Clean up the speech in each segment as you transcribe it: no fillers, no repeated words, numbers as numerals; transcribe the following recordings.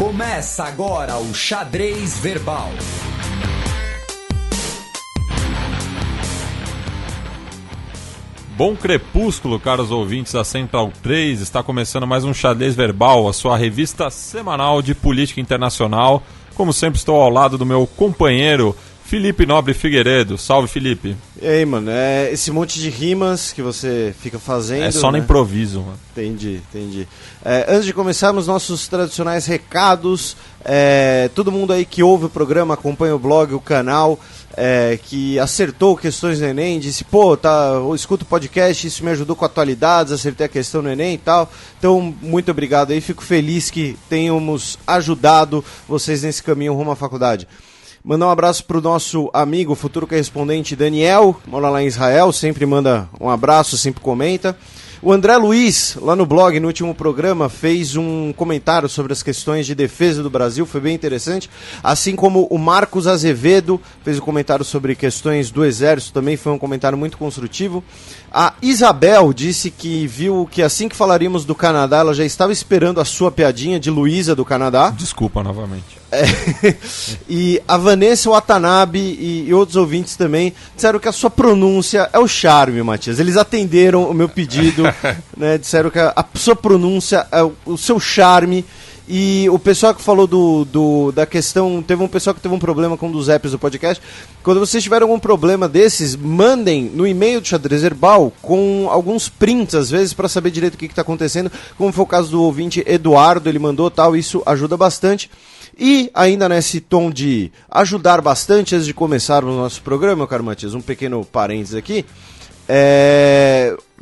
Começa agora o Xadrez Verbal. Bom crepúsculo, caros ouvintes da Central 3. Está começando mais um Xadrez Verbal, a sua revista semanal de política internacional. Como sempre, estou ao lado do meu companheiro Felipe Nobre Figueiredo. Salve, Felipe. E aí, mano, esse monte de rimas que você fica fazendo... É só no improviso, mano. Entendi. Antes de começarmos nossos tradicionais recados, todo mundo aí que ouve o programa, acompanha o blog, o canal, que acertou questões do Enem, disse, eu escuto o podcast, isso me ajudou com atualidades, acertei a questão do Enem e tal. Então, muito obrigado aí, fico feliz que tenhamos ajudado vocês nesse caminho rumo à faculdade. Mandar um abraço pro nosso amigo, futuro correspondente Daniel, mora lá em Israel, sempre manda um abraço, sempre comenta. O André Luiz, lá no blog, no último programa, fez um comentário sobre as questões de defesa do Brasil, foi bem interessante. Assim como o Marcos Azevedo fez um comentário sobre questões do Exército, também foi um comentário muito construtivo. A Isabel disse que viu que assim que falaríamos do Canadá, ela já estava esperando a sua piadinha de Luísa do Canadá. Desculpa novamente. E a Vanessa Watanabe e outros ouvintes também disseram que a sua pronúncia é o charme, Matias. Eles atenderam o meu pedido, né? Disseram que a sua pronúncia é o seu charme. E o pessoal que falou da questão... Teve um pessoal que teve um problema com um dos apps do podcast. Quando vocês tiverem algum problema desses, mandem no e-mail do Xadrez Verbal com alguns prints, às vezes, para saber direito o que está acontecendo. Como foi o caso do ouvinte Eduardo, ele mandou tal, isso ajuda bastante. E ainda nesse tom de ajudar bastante, antes de começarmos o nosso programa, meu caro Matias, um pequeno parênteses aqui,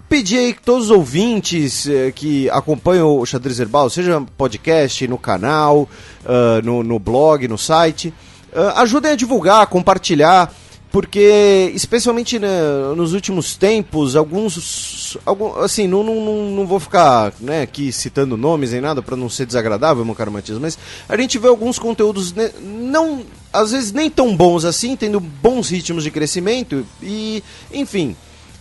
pedir aí que todos os ouvintes que acompanham o Xadrez Verbal, seja podcast, no canal, no blog, no site, ajudem a divulgar, compartilhar, porque especialmente nos últimos tempos, alguns assim, não vou ficar, né, aqui citando nomes nem nada para não ser desagradável, meu caro Matias, mas a gente vê alguns conteúdos não, às vezes nem tão bons assim, tendo bons ritmos de crescimento e, enfim.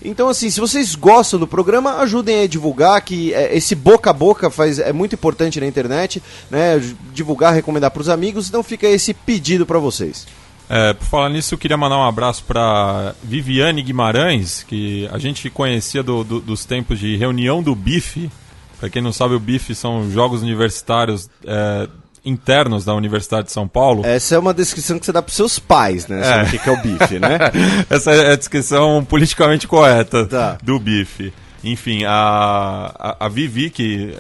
Então, assim, se vocês gostam do programa, ajudem a divulgar, que esse boca a boca é muito importante na internet, né? Divulgar, recomendar para os amigos, então fica esse pedido para vocês. Por falar nisso, eu queria mandar um abraço para Viviane Guimarães, que a gente conhecia dos tempos de reunião do BIF. Para quem não sabe, o BIF são Jogos Universitários internos da Universidade de São Paulo. Essa é uma descrição que você dá para seus pais, né? Sobre o que é o BIF, né? Essa é a descrição politicamente correta do BIF. Enfim, a Vivi, que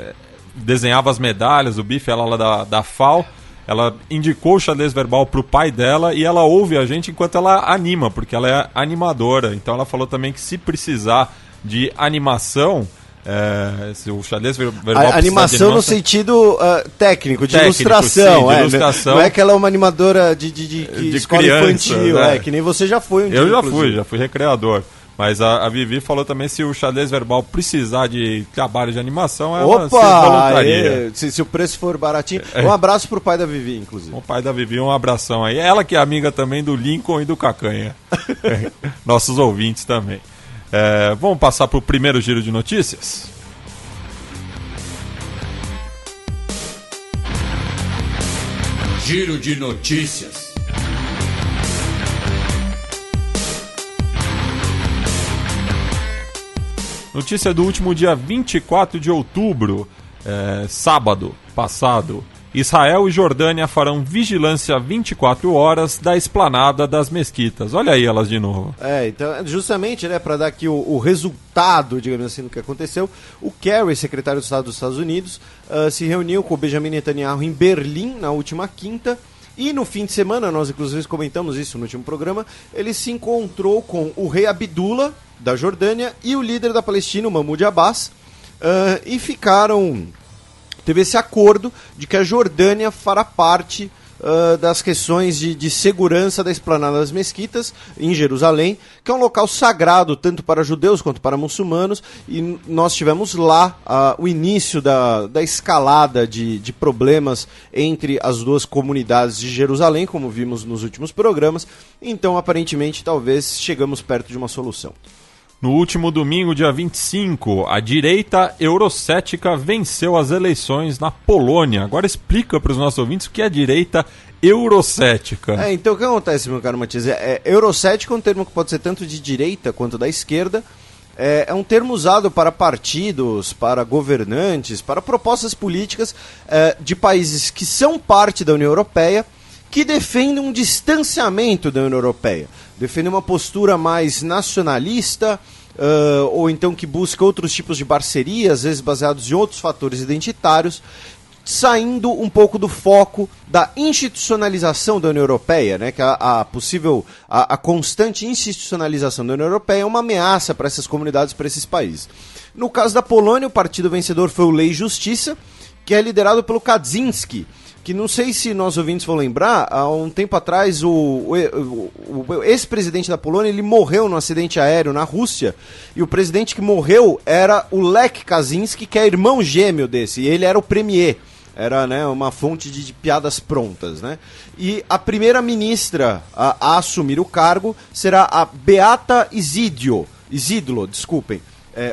desenhava as medalhas do BIF, ela lá da FAO, ela indicou o Xadrez Verbal pro pai dela e ela ouve a gente enquanto ela anima, porque ela é animadora. Então ela falou também que se precisar de animação... se o Xadrez Verbal animação no sentido técnico, de ilustração. Sim, de ilustração. Não é que ela é uma animadora de escola criança, infantil, que nem você já foi um dia. Eu já fui recreador. Mas a Vivi falou também, se o Xadrez Verbal precisar de trabalho de animação, ela se voluntaria. Se o preço for baratinho. Um abraço pro pai da Vivi, inclusive. O pai da Vivi, um abração aí. Ela que é amiga também do Lincoln e do Cacanha. Nossos ouvintes também. Vamos passar para o primeiro giro de notícias? Giro de notícias. Notícia do último dia 24 de outubro, sábado passado. Israel e Jordânia farão vigilância 24 horas da esplanada das mesquitas. Olha aí elas de novo. Então, justamente, né, para dar aqui o resultado, digamos assim, do que aconteceu, o Kerry, secretário de Estado dos Estados Unidos, se reuniu com o Benjamin Netanyahu em Berlim na última quinta. E no fim de semana, nós inclusive comentamos isso no último programa, ele se encontrou com o rei Abdullah, da Jordânia, e o líder da Palestina, o Mahmoud Abbas, e teve esse acordo de que a Jordânia fará parte das questões de segurança da esplanada das mesquitas em Jerusalém, que é um local sagrado tanto para judeus quanto para muçulmanos, e nós tivemos lá o início da escalada de problemas entre as duas comunidades de Jerusalém, como vimos nos últimos programas. Então, aparentemente, talvez chegamos perto de uma solução. No último domingo, dia 25, a direita eurocética venceu as eleições na Polônia. Agora explica para os nossos ouvintes o que é a direita eurocética. Então o que acontece, meu caro Matias? Eurocético é um termo que pode ser tanto de direita quanto da esquerda. É um termo usado para partidos, para governantes, para propostas políticas de países que são parte da União Europeia, que defendem um distanciamento da União Europeia, defendem uma postura mais nacionalista, ou então que busca outros tipos de parceria, às vezes baseados em outros fatores identitários, saindo um pouco do foco da institucionalização da União Europeia, né, que a constante institucionalização da União Europeia é uma ameaça para essas comunidades, para esses países. No caso da Polônia, o partido vencedor foi o Lei e Justiça, que é liderado pelo Kaczynski, que não sei se nossos ouvintes vão lembrar, há um tempo atrás o ex-presidente da Polônia ele morreu num acidente aéreo na Rússia, e o presidente que morreu era o Lech Kaczynski, que é irmão gêmeo desse, e ele era o premier. Era, né, uma fonte de piadas prontas, né? E a primeira-ministra a assumir o cargo será a Beata Isidlo, desculpem.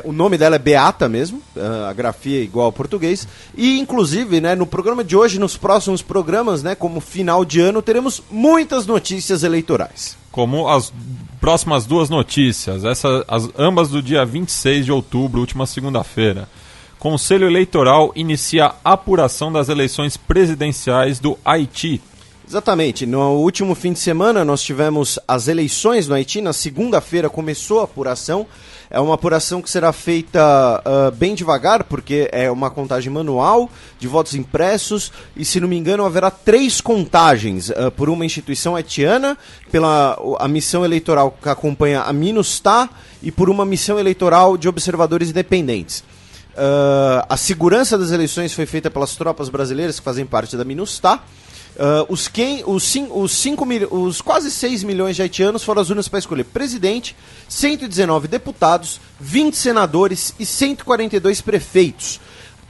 O nome dela é Beata mesmo, a grafia é igual ao português. E, inclusive, né, no programa de hoje, nos próximos programas, né, como final de ano, teremos muitas notícias eleitorais. Como as próximas duas notícias, ambas do dia 26 de outubro, última segunda-feira. Conselho Eleitoral inicia a apuração das eleições presidenciais do Haiti. Exatamente. No último fim de semana nós tivemos as eleições no Haiti. Na segunda-feira começou a apuração. É uma apuração que será feita bem devagar, porque é uma contagem manual de votos impressos. E, se não me engano, haverá 3 contagens por uma instituição haitiana, pela a missão eleitoral que acompanha a MINUSTAH e por uma missão eleitoral de observadores independentes. A segurança das eleições foi feita pelas tropas brasileiras que fazem parte da MINUSTAH. Os quase 6 milhões de haitianos foram às urnas para escolher presidente, 119 deputados, 20 senadores e 142 prefeitos.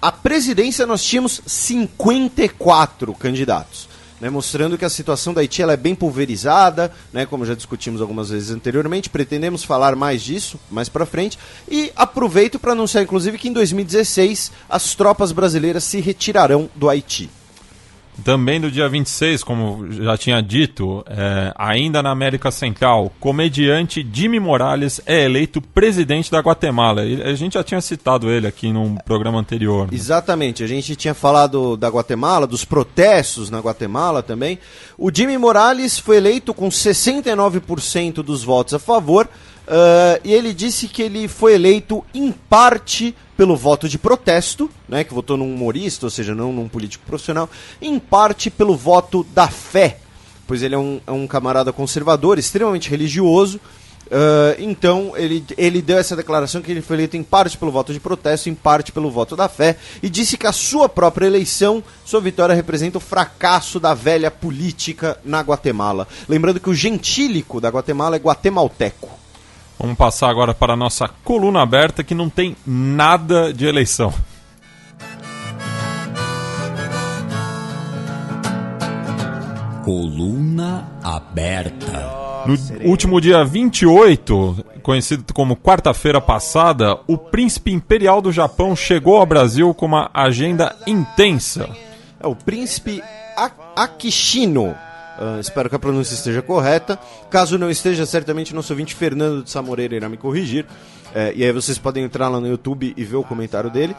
A presidência nós tínhamos 54 candidatos, né, mostrando que a situação da Haiti ela é bem pulverizada, né, como já discutimos algumas vezes anteriormente. Pretendemos falar mais disso mais para frente, e aproveito para anunciar inclusive que em 2016 as tropas brasileiras se retirarão do Haiti. Também do dia 26, como já tinha dito, ainda na América Central, comediante Jimmy Morales é eleito presidente da Guatemala. A gente já tinha citado ele aqui num programa anterior. Né? Exatamente, a gente tinha falado da Guatemala, dos protestos na Guatemala também. O Jimmy Morales foi eleito com 69% dos votos a favor, e ele disse que ele foi eleito em parte pelo voto de protesto, né, que votou num humorista, ou seja, não num político profissional, em parte pelo voto da fé, pois ele é um camarada conservador, extremamente religioso. Então ele deu essa declaração que ele foi eleito em parte pelo voto de protesto, em parte pelo voto da fé, e disse que a sua própria eleição, sua vitória, representa o fracasso da velha política na Guatemala. Lembrando que o gentílico da Guatemala é guatemalteco. Vamos passar agora para a nossa coluna aberta, que não tem nada de eleição. Coluna aberta. No último dia 28, conhecido como quarta-feira passada, o príncipe imperial do Japão chegou ao Brasil com uma agenda intensa. É o príncipe Akishino. Espero que a pronúncia esteja correta. Caso não esteja, certamente o nosso ouvinte Fernando de Samoreira irá me corrigir. E aí vocês podem entrar lá no YouTube e ver o comentário dele.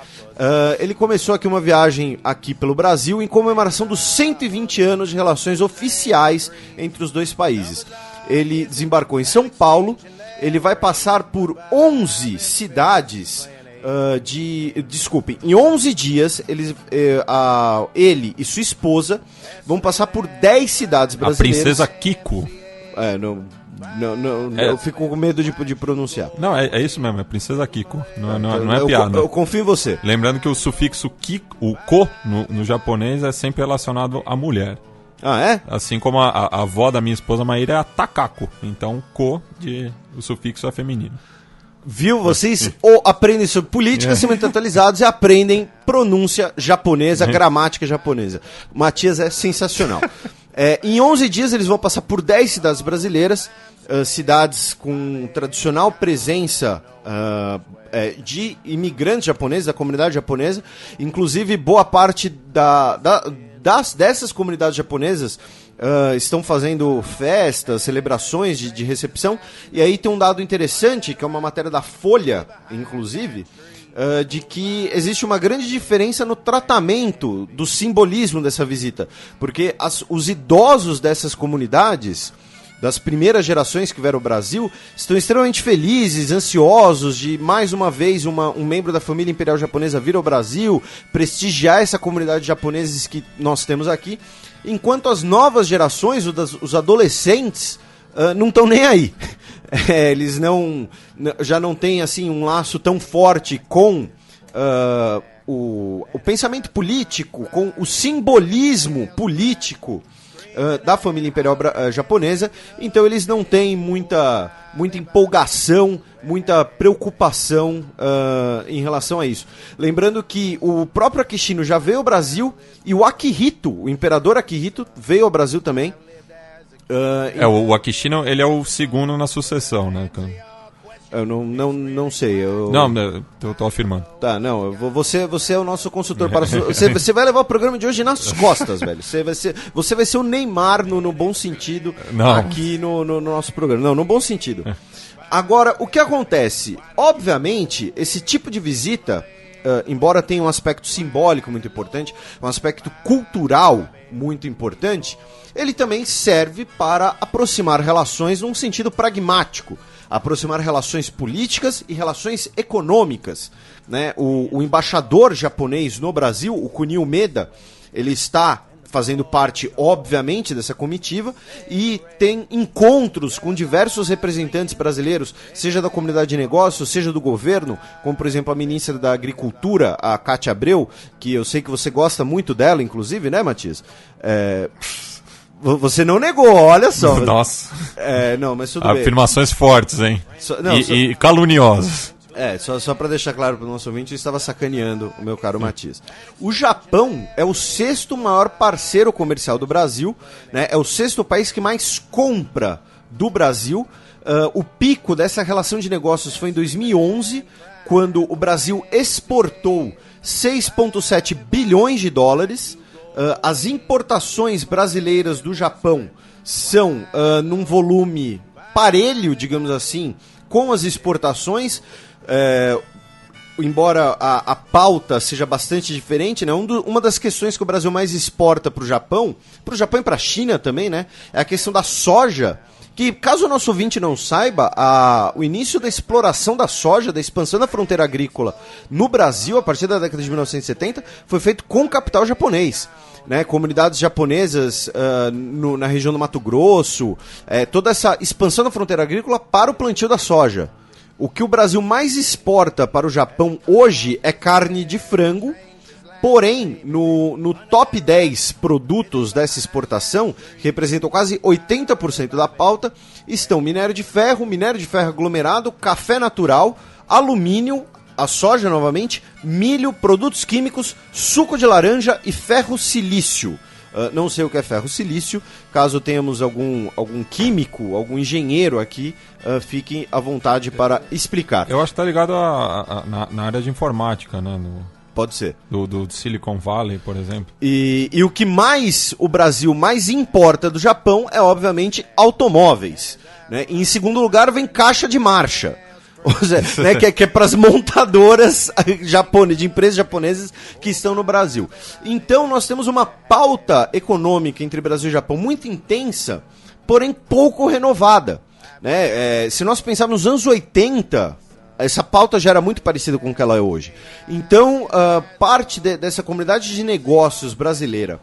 Ele começou aqui uma viagem aqui pelo Brasil em comemoração dos 120 anos de relações oficiais entre os dois países. Ele desembarcou em São Paulo. Ele vai passar por 11 cidades... em 11 dias, ele e sua esposa vão passar por 10 cidades brasileiras. A princesa Kiko. Eu fico com medo de pronunciar. Não, é isso mesmo, é Princesa Kiko. Não é piada. Eu confio em você. Lembrando que o sufixo Kiko, o ko, no japonês, é sempre relacionado à mulher. Ah, é? Assim como a avó da minha esposa Maíra é a Takako. Então, ko, o sufixo é feminino. Viu? Vocês aprendem sobre política, se mentalizados, e aprendem pronúncia japonesa, gramática japonesa. O Matias é sensacional. Em 11 dias eles vão passar por 10 cidades brasileiras. cidades com tradicional presença de imigrantes japoneses, da comunidade japonesa. Inclusive, boa parte dessas comunidades japonesas estão fazendo festas, celebrações de recepção. E aí tem um dado interessante, que é uma matéria da Folha, inclusive, de que existe uma grande diferença no tratamento do simbolismo dessa visita. Porque os idosos dessas comunidades, das primeiras gerações que vieram ao Brasil, estão extremamente felizes, ansiosos de, mais uma vez, um membro da família imperial japonesa vir ao Brasil, prestigiar essa comunidade de japoneses que nós temos aqui, enquanto as novas gerações, os adolescentes, não estão nem aí. Eles já não têm assim, um laço tão forte com o pensamento político, com o simbolismo político da família imperial japonesa, então eles não têm muita empolgação, muita preocupação em relação a isso. Lembrando que o próprio Akishino já veio ao Brasil e o Akihito, o imperador Akihito, veio ao Brasil também. O Akishino, ele é o segundo na sucessão, né? Eu não sei. Não, eu tô afirmando. Tá, não. Você é o nosso consultor para... Você vai levar o programa de hoje nas costas, velho. Você vai ser o Neymar no bom sentido aqui no nosso programa. Não, no bom sentido. Agora, o que acontece? Obviamente, esse tipo de visita, embora tenha um aspecto simbólico muito importante, um aspecto cultural muito importante, ele também serve para aproximar relações num sentido pragmático. Aproximar relações políticas e relações econômicas, né? O embaixador japonês no Brasil, o Kunio Meda, ele está fazendo parte, obviamente, dessa comitiva e tem encontros com diversos representantes brasileiros, seja da comunidade de negócios, seja do governo, como, por exemplo, a ministra da Agricultura, a Cátia Abreu, que eu sei que você gosta muito dela, inclusive, né, Matias? Você não negou, olha só. Nossa. Não, mas tudo bem. Afirmações fortes, hein? E caluniosas. Só para deixar claro para o nosso ouvinte, eu estava sacaneando o meu caro Matias. O Japão é o 6º maior parceiro comercial do Brasil, né? É o 6º país que mais compra do Brasil. O pico dessa relação de negócios foi em 2011, quando o Brasil exportou 6,7 bilhões de dólares. As importações brasileiras do Japão são num volume parelho, digamos assim, com as exportações, embora a pauta seja bastante diferente, né? Uma das questões que o Brasil mais exporta para o Japão e para a China também, né? É a questão da soja, que, caso o nosso ouvinte não saiba, o início da exploração da soja, da expansão da fronteira agrícola no Brasil, a partir da década de 1970, foi feito com capital japonês. Né, comunidades japonesas na região do Mato Grosso, toda essa expansão da fronteira agrícola para o plantio da soja. O que o Brasil mais exporta para o Japão hoje é carne de frango, porém, no top 10 produtos dessa exportação, que representam quase 80% da pauta, estão minério de ferro aglomerado, café natural, alumínio, a soja novamente, milho, produtos químicos, suco de laranja e ferro silício. Não sei o que é ferro silício, caso tenhamos algum químico, algum engenheiro aqui, fiquem à vontade para explicar. Eu acho que está ligado na área de informática, né? Pode ser. Do Silicon Valley, por exemplo. E o que o Brasil mais importa do Japão é, obviamente, automóveis. Né? E em segundo lugar vem caixa de marcha. Né, que é para as montadoras de empresas japonesas que estão no Brasil. Então nós temos uma pauta econômica entre Brasil e Japão muito intensa, porém pouco renovada. Né? Se nós pensarmos nos anos 80, essa pauta já era muito parecida com o que ela é hoje. Então, parte dessa comunidade de negócios brasileira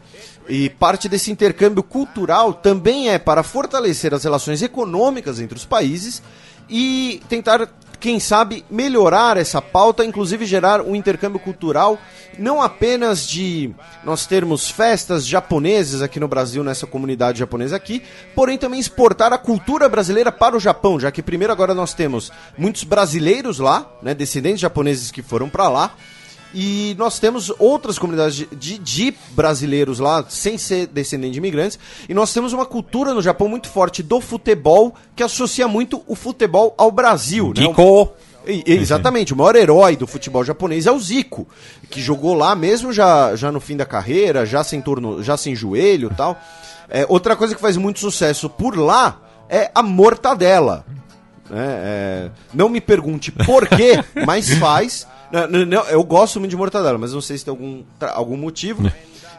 e parte desse intercâmbio cultural também é para fortalecer as relações econômicas entre os países e tentar, quem sabe, melhorar essa pauta, inclusive gerar um intercâmbio cultural, não apenas de nós termos festas japonesas aqui no Brasil, nessa comunidade japonesa aqui, porém também exportar a cultura brasileira para o Japão, já que primeiro agora nós temos muitos brasileiros lá, né, descendentes japoneses que foram para lá, E nós temos outras comunidades de brasileiros lá, sem ser descendente de imigrantes. E nós temos uma cultura no Japão muito forte do futebol, que associa muito o futebol ao Brasil. Zico! Né? Exatamente, o maior herói do futebol japonês é o Zico, que jogou lá mesmo já no fim da carreira, já sem joelho e tal. Outra coisa que faz muito sucesso por lá é a mortadela. Não me pergunte por quê, mas faz. Não, eu gosto muito de mortadela, mas não sei se tem algum motivo.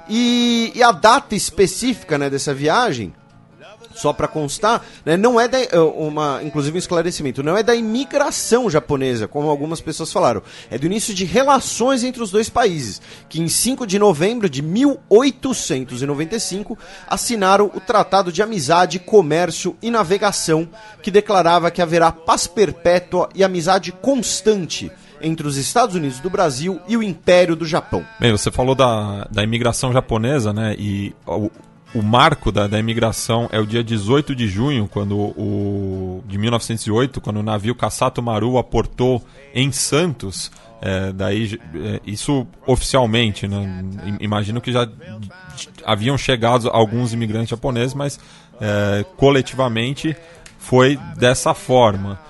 E a data específica, né, dessa viagem, só para constar, né, não é inclusive um esclarecimento, não é da imigração japonesa, como algumas pessoas falaram. É do início de relações entre os dois países, que em 5 de novembro de 1895 assinaram o Tratado de Amizade, Comércio e Navegação, que declarava que haverá paz perpétua e amizade constante entre os Estados Unidos do Brasil e o Império do Japão. Bem, você falou da imigração japonesa, né? E o marco da imigração é o dia 18 de junho, de 1908, quando o navio Kasato Maru aportou em Santos. Isso oficialmente, né? Imagino que já haviam chegado alguns imigrantes japoneses, mas coletivamente foi dessa forma.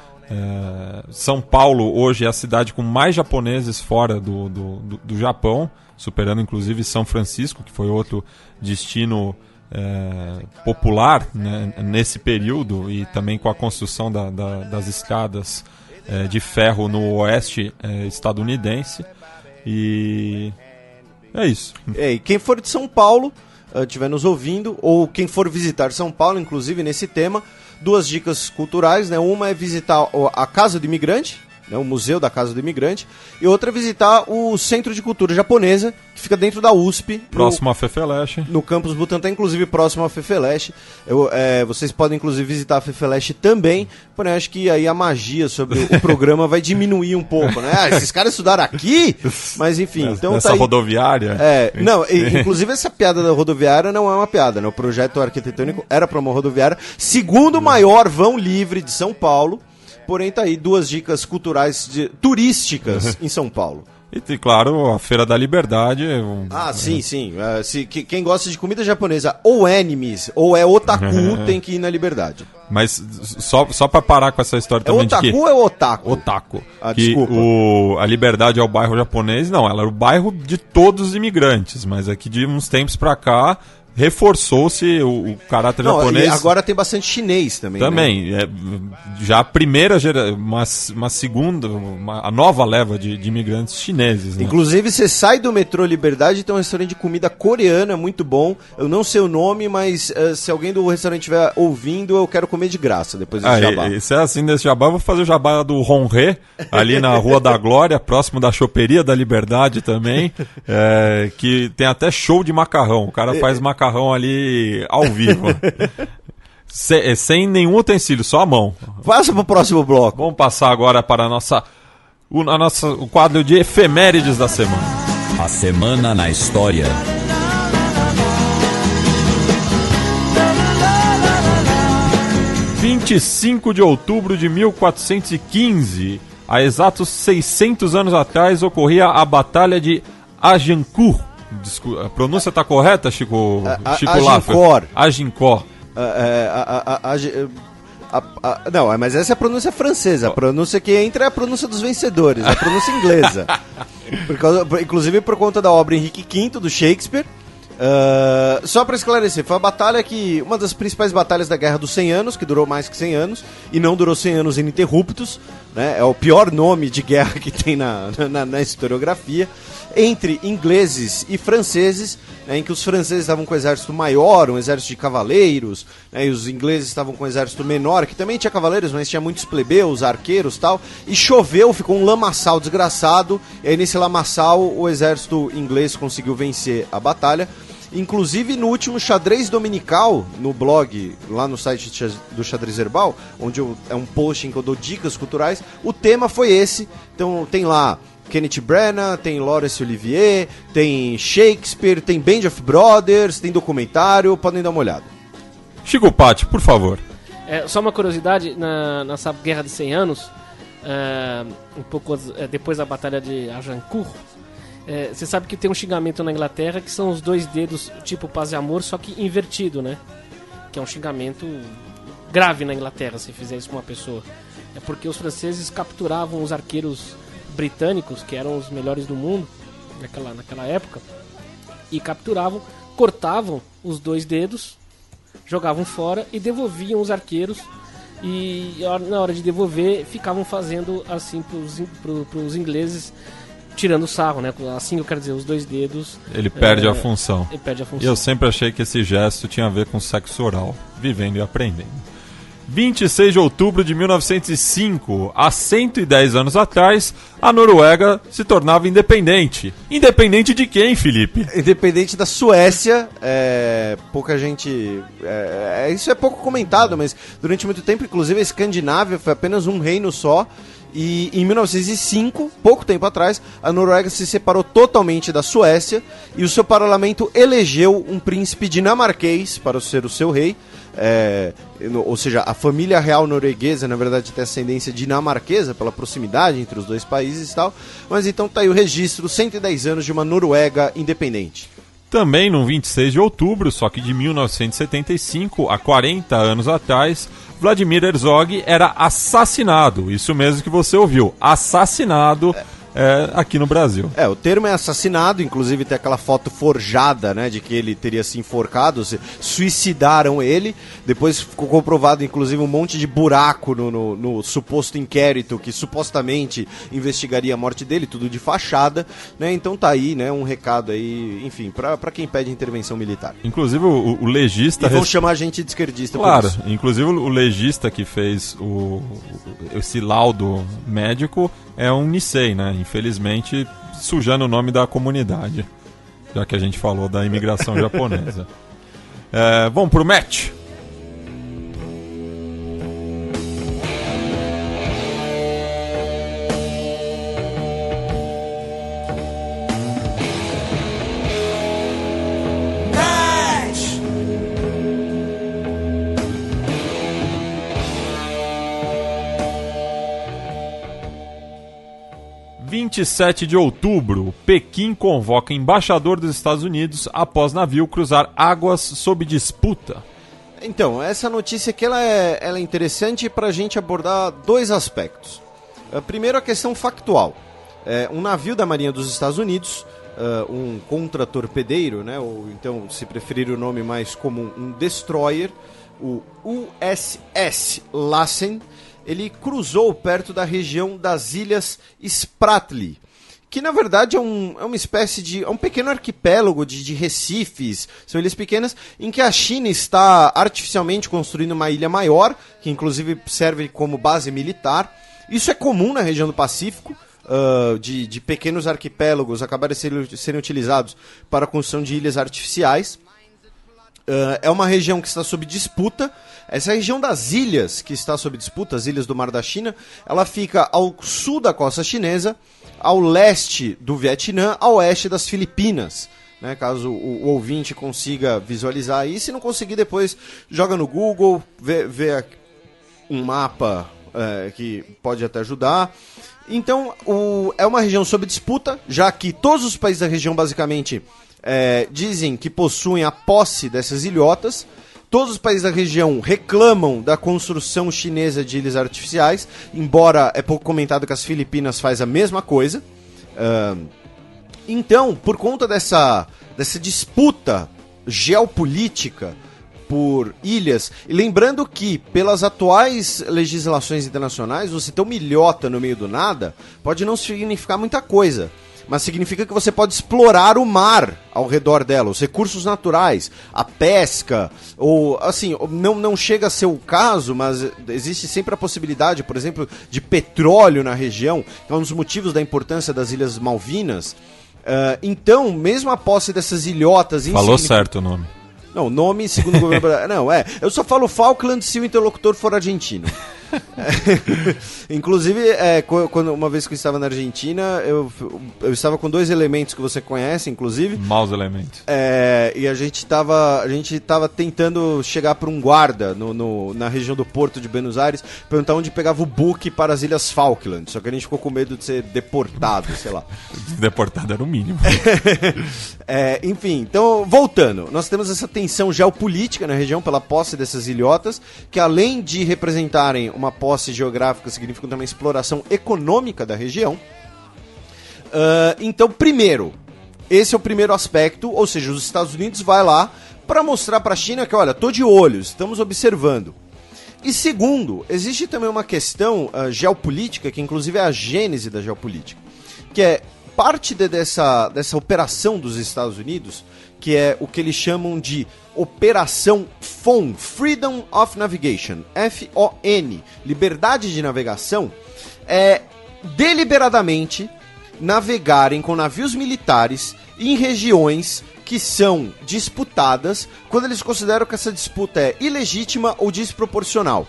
São Paulo hoje é a cidade com mais japoneses fora do Japão, superando inclusive São Francisco, que foi outro destino popular, né, nesse período, e também com a construção das estradas de ferro no oeste estadunidense. E é isso. E quem for de São Paulo, estiver nos ouvindo, ou quem for visitar São Paulo, inclusive nesse tema, 2 dicas culturais, né? Uma é visitar a Casa do Imigrante, né? O Museu da Casa do Imigrante, e outra é visitar o Centro de Cultura Japonesa, que fica dentro da USP. Próximo à FEFELESH. No campus Butantã, inclusive próximo à FEFELESH. Vocês podem, inclusive, visitar a FEFELESH também, porém acho que aí a magia sobre o programa vai diminuir um pouco, né? Esses caras estudaram aqui, mas enfim. Então essa tá aí. Rodoviária. Não, inclusive essa piada da rodoviária não é uma piada, né? O projeto arquitetônico era para uma rodoviária, segundo maior vão livre de São Paulo. Porém, tá aí 2 dicas culturais turísticas em São Paulo. E claro, a Feira da Liberdade. Sim. Quem gosta de comida japonesa ou animes ou é otaku, tem que ir na Liberdade. Mas só pra parar com essa história também otaku de que... ou é otaku? Otaku. Que desculpa. a Liberdade é o bairro japonês. Não, ela era o bairro de todos os imigrantes. Mas aqui de uns tempos pra cá reforçou-se o caráter japonês. E agora tem bastante chinês também. Também. Né? Já a primeira a nova leva de imigrantes chineses. Né? Inclusive, você sai do metrô Liberdade e tem um restaurante de comida coreana muito bom. Eu não sei o nome, mas se alguém do restaurante estiver ouvindo, eu quero comer de graça depois desse jabá. Se é assim desse jabá, eu vou fazer o jabá do Honré, ali na Rua da Glória, próximo da Choperia da Liberdade também, que tem até show de macarrão. O cara faz macarrão ali ao vivo. Sem nenhum utensílio, só a mão. Passa pro próximo bloco. Vamos passar agora para o quadro de efemérides da semana. A semana na história. – 25 de outubro de 1415, há exatos 600 anos atrás, ocorria a Batalha de Agincourt. A pronúncia está correta, Chico Laffer? Agincourt. Não, mas essa é a pronúncia francesa. A pronúncia que entra é a pronúncia dos vencedores, a pronúncia inglesa. Inclusive por conta da obra Henrique V, do Shakespeare. Só para esclarecer, foi uma das principais batalhas da Guerra dos 100 Anos, que durou mais que 100 anos, e não durou 100 anos ininterruptos, né? É o pior nome de guerra que tem na historiografia, entre ingleses e franceses, né, em que os franceses estavam com um exército maior, um exército de cavaleiros, né, e os ingleses estavam com um exército menor, que também tinha cavaleiros, mas tinha muitos plebeus, arqueiros e tal, e choveu, ficou um lamaçal desgraçado, e aí nesse lamaçal o exército inglês conseguiu vencer a batalha. Inclusive no último xadrez dominical, no blog, lá no site do Xadrez Herbal, onde é um post em que eu dou dicas culturais, o tema foi esse. Então tem lá Kenneth Branagh, tem Laurence Olivier, tem Shakespeare, tem Band of Brothers, tem documentário, podem dar uma olhada. Chico Patti, por favor. Só uma curiosidade, nessa Guerra de 100 Anos, um pouco depois da Batalha de Agincourt, Você sabe que tem um xingamento na Inglaterra que são os 2 dedos, tipo paz e amor, só que invertido, né? Que é um xingamento grave na Inglaterra, se fizer isso com uma pessoa. É porque os franceses capturavam os arqueiros britânicos, que eram os melhores do mundo naquela época, e capturavam, cortavam os 2 dedos, jogavam fora e devolviam os arqueiros. E na hora de devolver, ficavam fazendo assim pros ingleses, tirando sarro, né? Assim eu quero dizer, os 2 dedos... Ele perde a função. Ele perde a função. E eu sempre achei que esse gesto tinha a ver com sexo oral, vivendo e aprendendo. 26 de outubro de 1905, há 110 anos atrás, a Noruega se tornava independente. Independente de quem, Felipe? Independente da Suécia. Pouca gente... isso é pouco comentado, mas durante muito tempo, inclusive, a Escandinávia foi apenas um reino só. E em 1905, pouco tempo atrás, a Noruega se separou totalmente da Suécia e o seu parlamento elegeu um príncipe dinamarquês para ser o seu rei. Ou seja, a família real norueguesa, na verdade, tem ascendência dinamarquesa pela proximidade entre os 2 países e tal. Mas então tá aí o registro, 110 anos de uma Noruega independente. Também no 26 de outubro, só que de 1975, há 40 anos atrás, Vladimir Herzog era assassinado. Isso mesmo que você ouviu, assassinado aqui no Brasil. O termo é assassinado, inclusive tem aquela foto forjada, né, de que ele teria se enforcado, suicidaram ele, depois ficou comprovado inclusive um monte de buraco no suposto inquérito que supostamente investigaria a morte dele, tudo de fachada, né, então tá aí, né, um recado aí, enfim, pra quem pede intervenção militar. Inclusive o legista... E vão chamar a gente de esquerdista. Claro, inclusive o legista que fez esse laudo médico é um Nisei, né? Infelizmente, sujando o nome da comunidade, já que a gente falou da imigração japonesa. Vamos pro match? Match! 27 de outubro, Pequim convoca embaixador dos Estados Unidos após navio cruzar águas sob disputa. Então, essa notícia aqui ela é interessante para a gente abordar 2 aspectos. Primeiro, a questão factual. Um navio da Marinha dos Estados Unidos, um contratorpedeiro, né, ou então, se preferir o nome mais comum, um destroyer, o USS Lassen, ele cruzou perto da região das Ilhas Spratly, que na verdade é uma espécie de... é um pequeno arquipélago de recifes, são ilhas pequenas, em que a China está artificialmente construindo uma ilha maior, que inclusive serve como base militar. Isso é comum na região do Pacífico, de pequenos arquipélagos acabarem serem utilizados para a construção de ilhas artificiais. É uma região que está sob disputa. Essa região das ilhas que está sob disputa, as ilhas do Mar da China, ela fica ao sul da costa chinesa, ao leste do Vietnã, ao oeste das Filipinas, né? Caso o ouvinte consiga visualizar aí, se não conseguir depois joga no Google, vê um mapa que pode até ajudar. Então é uma região sob disputa, já que todos os países da região basicamente dizem que possuem a posse dessas ilhotas. Todos os países da região reclamam da construção chinesa de ilhas artificiais, embora é pouco comentado que as Filipinas faz a mesma coisa. Então, por conta dessa disputa geopolítica por ilhas, e lembrando que pelas atuais legislações internacionais, você ter uma ilhota no meio do nada pode não significar muita coisa, mas significa que você pode explorar o mar ao redor dela, os recursos naturais, a pesca, ou assim, não chega a ser o caso, mas existe sempre a possibilidade, por exemplo, de petróleo na região, que é um dos motivos da importância das Ilhas Malvinas. Então, mesmo a posse dessas ilhotas... Falou certo o nome. Não, nome segundo o governo... Não, eu só falo Falkland se o interlocutor for argentino. Inclusive, quando uma vez que eu estava na Argentina, eu estava com 2 elementos que você conhece, inclusive. Maus elementos. E a gente tava tentando chegar para um guarda na região do Porto de Buenos Aires, perguntar onde pegava o buque para as Ilhas Falkland. Só que a gente ficou com medo de ser deportado, sei lá. Deportado era o mínimo. Enfim, então, voltando. Nós temos essa tensão geopolítica na região pela posse dessas ilhotas, que além de representarem uma posse geográfica, significam também exploração econômica da região. Então, primeiro, esse é o primeiro aspecto, ou seja, os Estados Unidos vai lá para mostrar para a China que, olha, tô de olho, estamos observando. E segundo, existe também uma questão geopolítica, que inclusive é a gênese da geopolítica, que é parte dessa operação dos Estados Unidos, que é o que eles chamam de Operação FON, Freedom of Navigation, FON, liberdade de navegação, é deliberadamente navegarem com navios militares em regiões que são disputadas quando eles consideram que essa disputa é ilegítima ou desproporcional.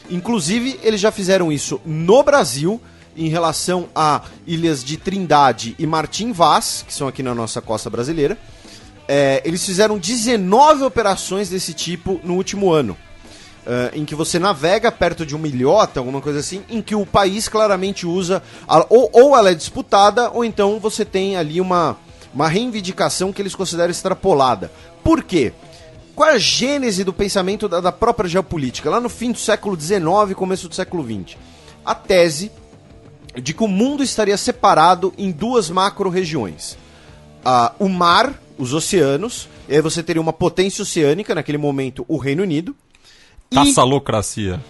Inclusive, eles já fizeram isso no Brasil, em relação a ilhas de Trindade e Martim Vaz, que são aqui na nossa costa brasileira. Eles fizeram 19 operações desse tipo no último ano, em que você navega perto de uma ilhota, alguma coisa assim, em que o país claramente usa, ou ela é disputada, ou então você tem ali uma reivindicação que eles consideram extrapolada. Por quê? Qual é a gênese do pensamento da própria geopolítica? Lá no fim do século XIX e começo do século XX. A tese de que o mundo estaria separado em 2 macro-regiões. O mar, os oceanos, e aí você teria uma potência oceânica, naquele momento o Reino Unido. Tassalocracia.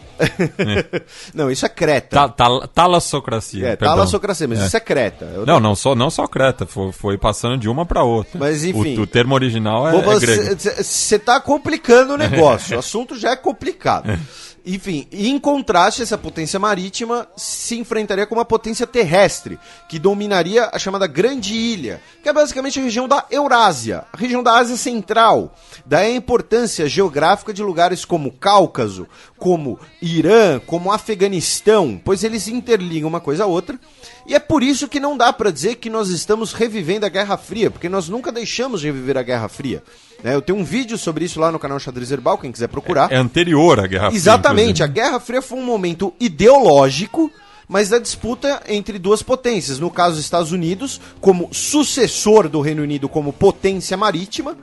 Não, isso é Creta. Talassocracia. Talassocracia, mas isso é Creta. Não só Creta, foi passando de uma para outra. Mas enfim. O termo original é grego. Você tá complicando o negócio, o assunto já é complicado. Enfim, e em contraste, essa potência marítima se enfrentaria com uma potência terrestre, que dominaria a chamada Grande Ilha, que é basicamente a região da Eurásia, a região da Ásia Central. Daí a importância geográfica de lugares como Cáucaso, como Irã, como Afeganistão, pois eles interligam uma coisa a outra. E é por isso que não dá para dizer que nós estamos revivendo a Guerra Fria, porque nós nunca deixamos de reviver a Guerra Fria. Eu tenho um vídeo sobre isso lá no canal Xadrez Herbal, quem quiser procurar. É anterior à Guerra Fria. Exatamente, a Guerra Fria foi um momento ideológico, mas da disputa entre 2 potências. No caso, os Estados Unidos, como sucessor do Reino Unido como potência marítima,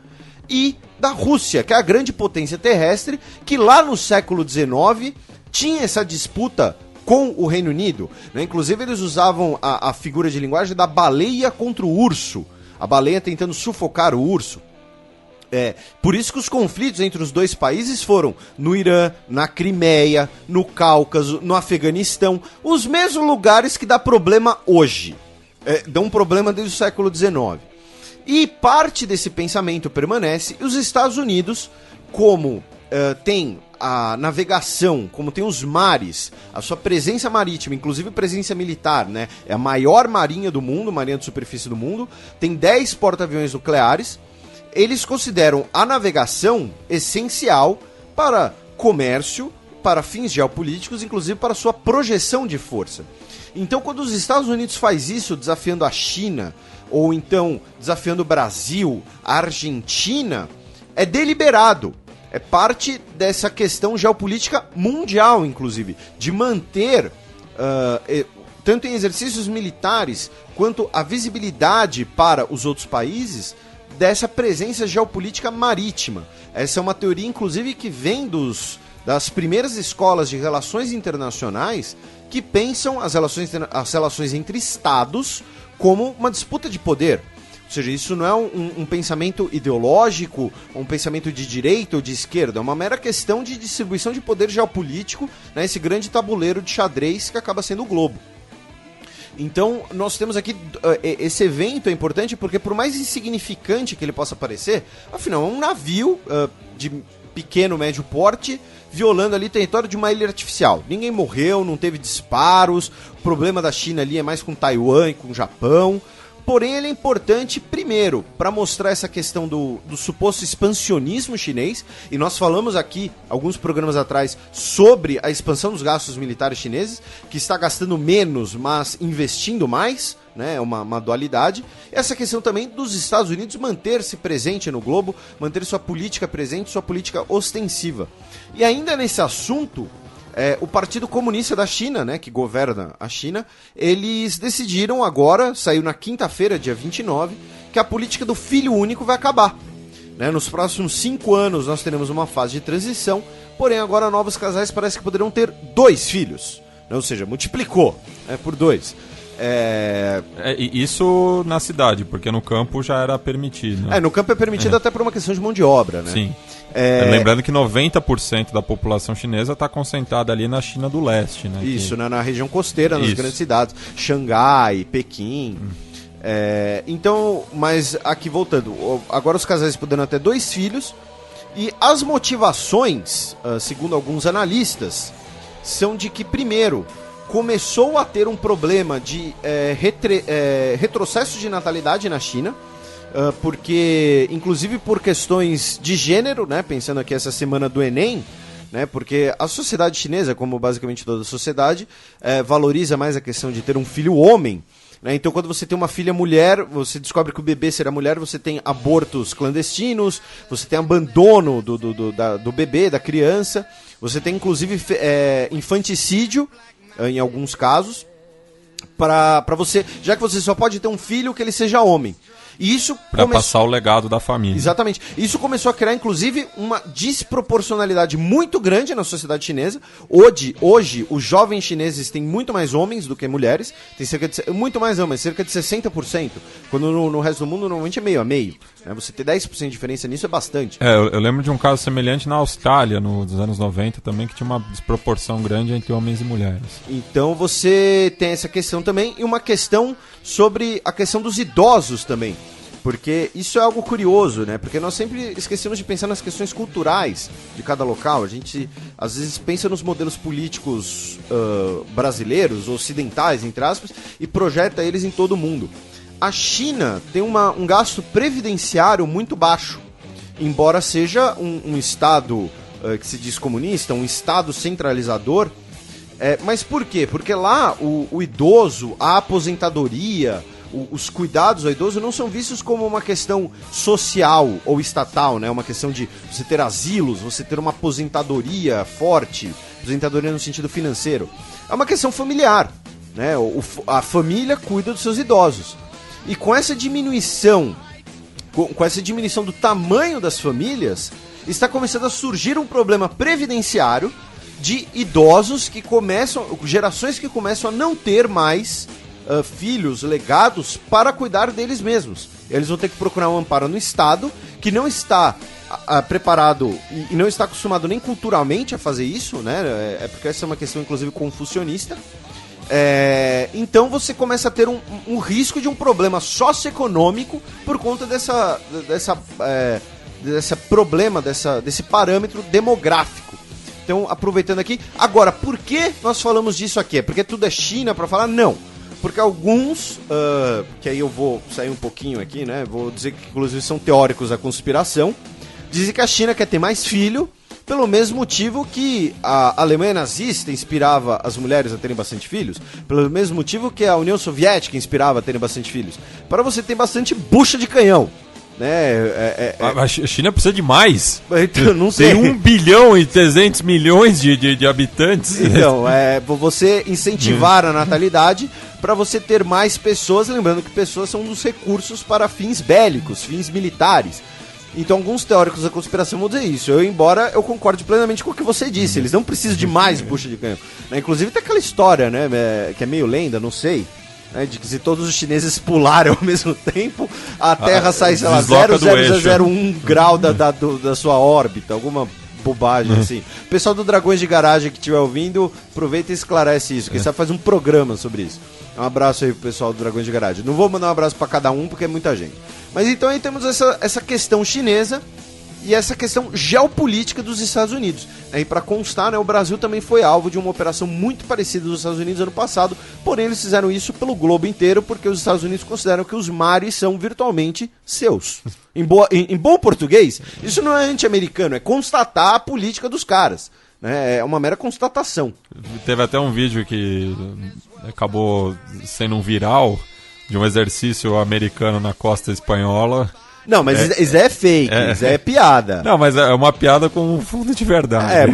e da Rússia, que é a grande potência terrestre, que lá no século XIX tinha essa disputa com o Reino Unido. Inclusive, eles usavam a figura de linguagem da baleia contra o urso. A baleia tentando sufocar o urso. Por isso que os conflitos entre os 2 países foram no Irã, na Crimeia, no Cáucaso, no Afeganistão, os mesmos lugares que dá problema hoje. Dão problema desde o século XIX. E parte desse pensamento permanece, e os Estados Unidos, como tem a navegação, como tem os mares, a sua presença marítima, inclusive presença militar, né? É a maior marinha do mundo, marinha de superfície do mundo, tem 10 porta-aviões nucleares. Eles consideram a navegação essencial para comércio, para fins geopolíticos, inclusive para sua projeção de força. Então, quando os Estados Unidos faz isso, desafiando a China, ou então desafiando o Brasil, a Argentina, é deliberado. É parte dessa questão geopolítica mundial, inclusive, de manter, tanto em exercícios militares, quanto a visibilidade para os outros países, dessa presença geopolítica marítima. Essa é uma teoria, inclusive, que vem das primeiras escolas de relações internacionais que pensam as relações entre estados como uma disputa de poder. Ou seja, isso não é um pensamento ideológico, um pensamento de direita ou de esquerda, é uma mera questão de distribuição de poder geopolítico, né, esse grande tabuleiro de xadrez que acaba sendo o globo. Então, nós temos aqui, esse evento é importante porque, por mais insignificante que ele possa parecer, afinal, é um navio de pequeno, médio porte, violando ali território de uma ilha artificial. Ninguém morreu, não teve disparos, o problema da China ali é mais com Taiwan e com o Japão, Porém, ele é importante, primeiro, para mostrar essa questão do suposto expansionismo chinês, e nós falamos aqui, alguns programas atrás, sobre a expansão dos gastos militares chineses, que está gastando menos, mas investindo mais, né, uma dualidade. Essa questão também dos Estados Unidos manter-se presente no globo, manter sua política presente, sua política ostensiva. E ainda nesse assunto, o Partido Comunista da China, né, que governa a China, eles decidiram agora, saiu na quinta-feira, dia 29, que a política do filho único vai acabar. Né, nos próximos 5 anos nós teremos uma fase de transição, porém agora novos casais parece que poderão ter 2 filhos. Né, ou seja, multiplicou por 2. Isso na cidade, porque no campo já era permitido. Né? No campo é permitido até por uma questão de mão de obra, né? Sim. Lembrando que 90% da população chinesa está concentrada ali na China do Leste, né? Isso, na região costeira, nas grandes cidades. Xangai, Pequim. Então, mas aqui voltando, agora os casais poderão ter 2 filhos, e as motivações, segundo alguns analistas, são de que, primeiro, começou a ter um problema de retrocesso de natalidade na China, porque, inclusive por questões de gênero, né, pensando aqui essa semana do Enem, né, porque a sociedade chinesa, como basicamente toda a sociedade, valoriza mais a questão de ter um filho homem. Né, então quando você tem uma filha mulher, você descobre que o bebê será mulher, você tem abortos clandestinos, você tem abandono do bebê, da criança, você tem inclusive infanticídio, em alguns casos, para você, já que você só pode ter um filho que ele seja homem. E isso para passar o legado da família. Exatamente. Isso começou a criar, inclusive, uma desproporcionalidade muito grande na sociedade chinesa. Hoje os jovens chineses têm muito mais homens do que mulheres. Tem cerca de, muito mais não, mas cerca de 60%. Quando no resto do mundo normalmente é meio a meio. Né? Você ter 10% de diferença nisso é bastante. Eu lembro de um caso semelhante na Austrália, nos anos 90 também, que tinha uma desproporção grande entre homens e mulheres. Então você tem essa questão também, e uma questão sobre a questão dos idosos também. Porque isso é algo curioso, né? Porque nós sempre esquecemos de pensar nas questões culturais de cada local. A gente, às vezes, pensa nos modelos políticos brasileiros, ocidentais, entre aspas, e projeta eles em todo o mundo. A China tem um gasto previdenciário muito baixo. Embora seja um Estado que se diz comunista, um Estado centralizador. Mas por quê? Porque lá o idoso, a aposentadoria, os cuidados ao idoso não são vistos como uma questão social ou estatal, né? Uma questão de você ter asilos, você ter uma aposentadoria forte, aposentadoria no sentido financeiro. É uma questão familiar, né? A família cuida dos seus idosos. E com essa diminuição, com essa diminuição do tamanho das famílias, está começando a surgir um problema previdenciário de idosos que gerações que começam a não ter mais filhos, legados, para cuidar deles mesmos. Eles vão ter que procurar um amparo no Estado, que não está preparado e não está acostumado nem culturalmente a fazer isso, né? Porque essa é uma questão, inclusive, confucionista. Então você começa a ter um risco de um problema socioeconômico por conta desse parâmetro demográfico. Então, aproveitando aqui, agora, por que nós falamos disso aqui? É porque tudo é China para falar? Não. Porque alguns, que aí eu vou sair um pouquinho aqui, né? Vou dizer que inclusive são teóricos da conspiração, dizem que a China quer ter mais filho, pelo mesmo motivo que a Alemanha nazista inspirava as mulheres a terem bastante filhos, pelo mesmo motivo que a União Soviética inspirava a terem bastante filhos, para você ter bastante bucha de canhão. Né? A China precisa de mais. Então, não sei. Tem 1 bilhão e 300 milhões de habitantes. Então, você incentivar a natalidade para você ter mais pessoas, lembrando que pessoas são um dos recursos para fins bélicos, fins militares. Então alguns teóricos da conspiração vão dizer isso. Embora eu concorde plenamente com o que você disse, eles não precisam de mais bucha de canhão. Inclusive tem aquela história, né, que é meio lenda, não sei, de que se todos os chineses pularem ao mesmo tempo, a Terra sai, sei lá, 0,001 grau da sua órbita, alguma bobagem assim. O pessoal do Dragões de Garagem que estiver ouvindo, aproveita e esclarece isso, que sabe faz um programa sobre isso. Um abraço aí pro pessoal do Dragões de Garagem. Não vou mandar um abraço para cada um, porque é muita gente. Mas então aí temos essa questão chinesa, e essa questão geopolítica dos Estados Unidos. E para constar, né, o Brasil também foi alvo de uma operação muito parecida dos Estados Unidos ano passado, porém eles fizeram isso pelo globo inteiro, porque os Estados Unidos consideram que os mares são virtualmente seus. Em bom português, isso não é anti-americano, é constatar a política dos caras. Né? É uma mera constatação. Teve até um vídeo que acabou sendo um viral de um exercício americano na costa espanhola. Não, mas isso é fake, isso é piada. Não, mas é uma piada com um fundo de verdade.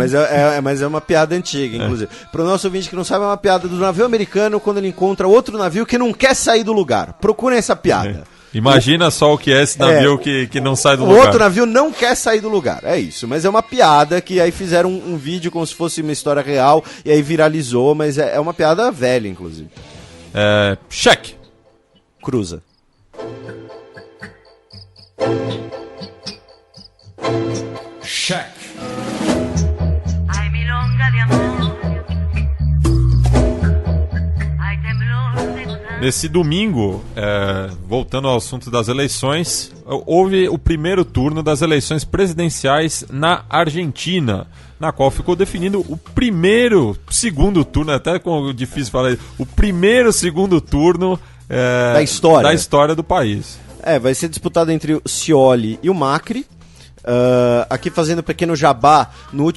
Mas é uma piada antiga, inclusive. Para o nosso ouvinte que não sabe, é uma piada do navio americano quando ele encontra outro navio que não quer sair do lugar. Procurem essa piada. Imagina só o que é esse navio que não sai do lugar. O outro navio não quer sair do lugar, é isso. Mas é uma piada que aí fizeram um vídeo como se fosse uma história real e aí viralizou, mas é uma piada velha, inclusive. Cheque. Cruza. Check. Ai, milonga de amor. Ai, temblor de gozar. Nesse domingo, voltando ao assunto das eleições, houve o primeiro turno das eleições presidenciais na Argentina, na qual ficou definido o segundo turno, até como difícil falar, o segundo turno da história do país. Vai ser disputado entre o Scioli e o Macri. Aqui fazendo um pequeno jabá no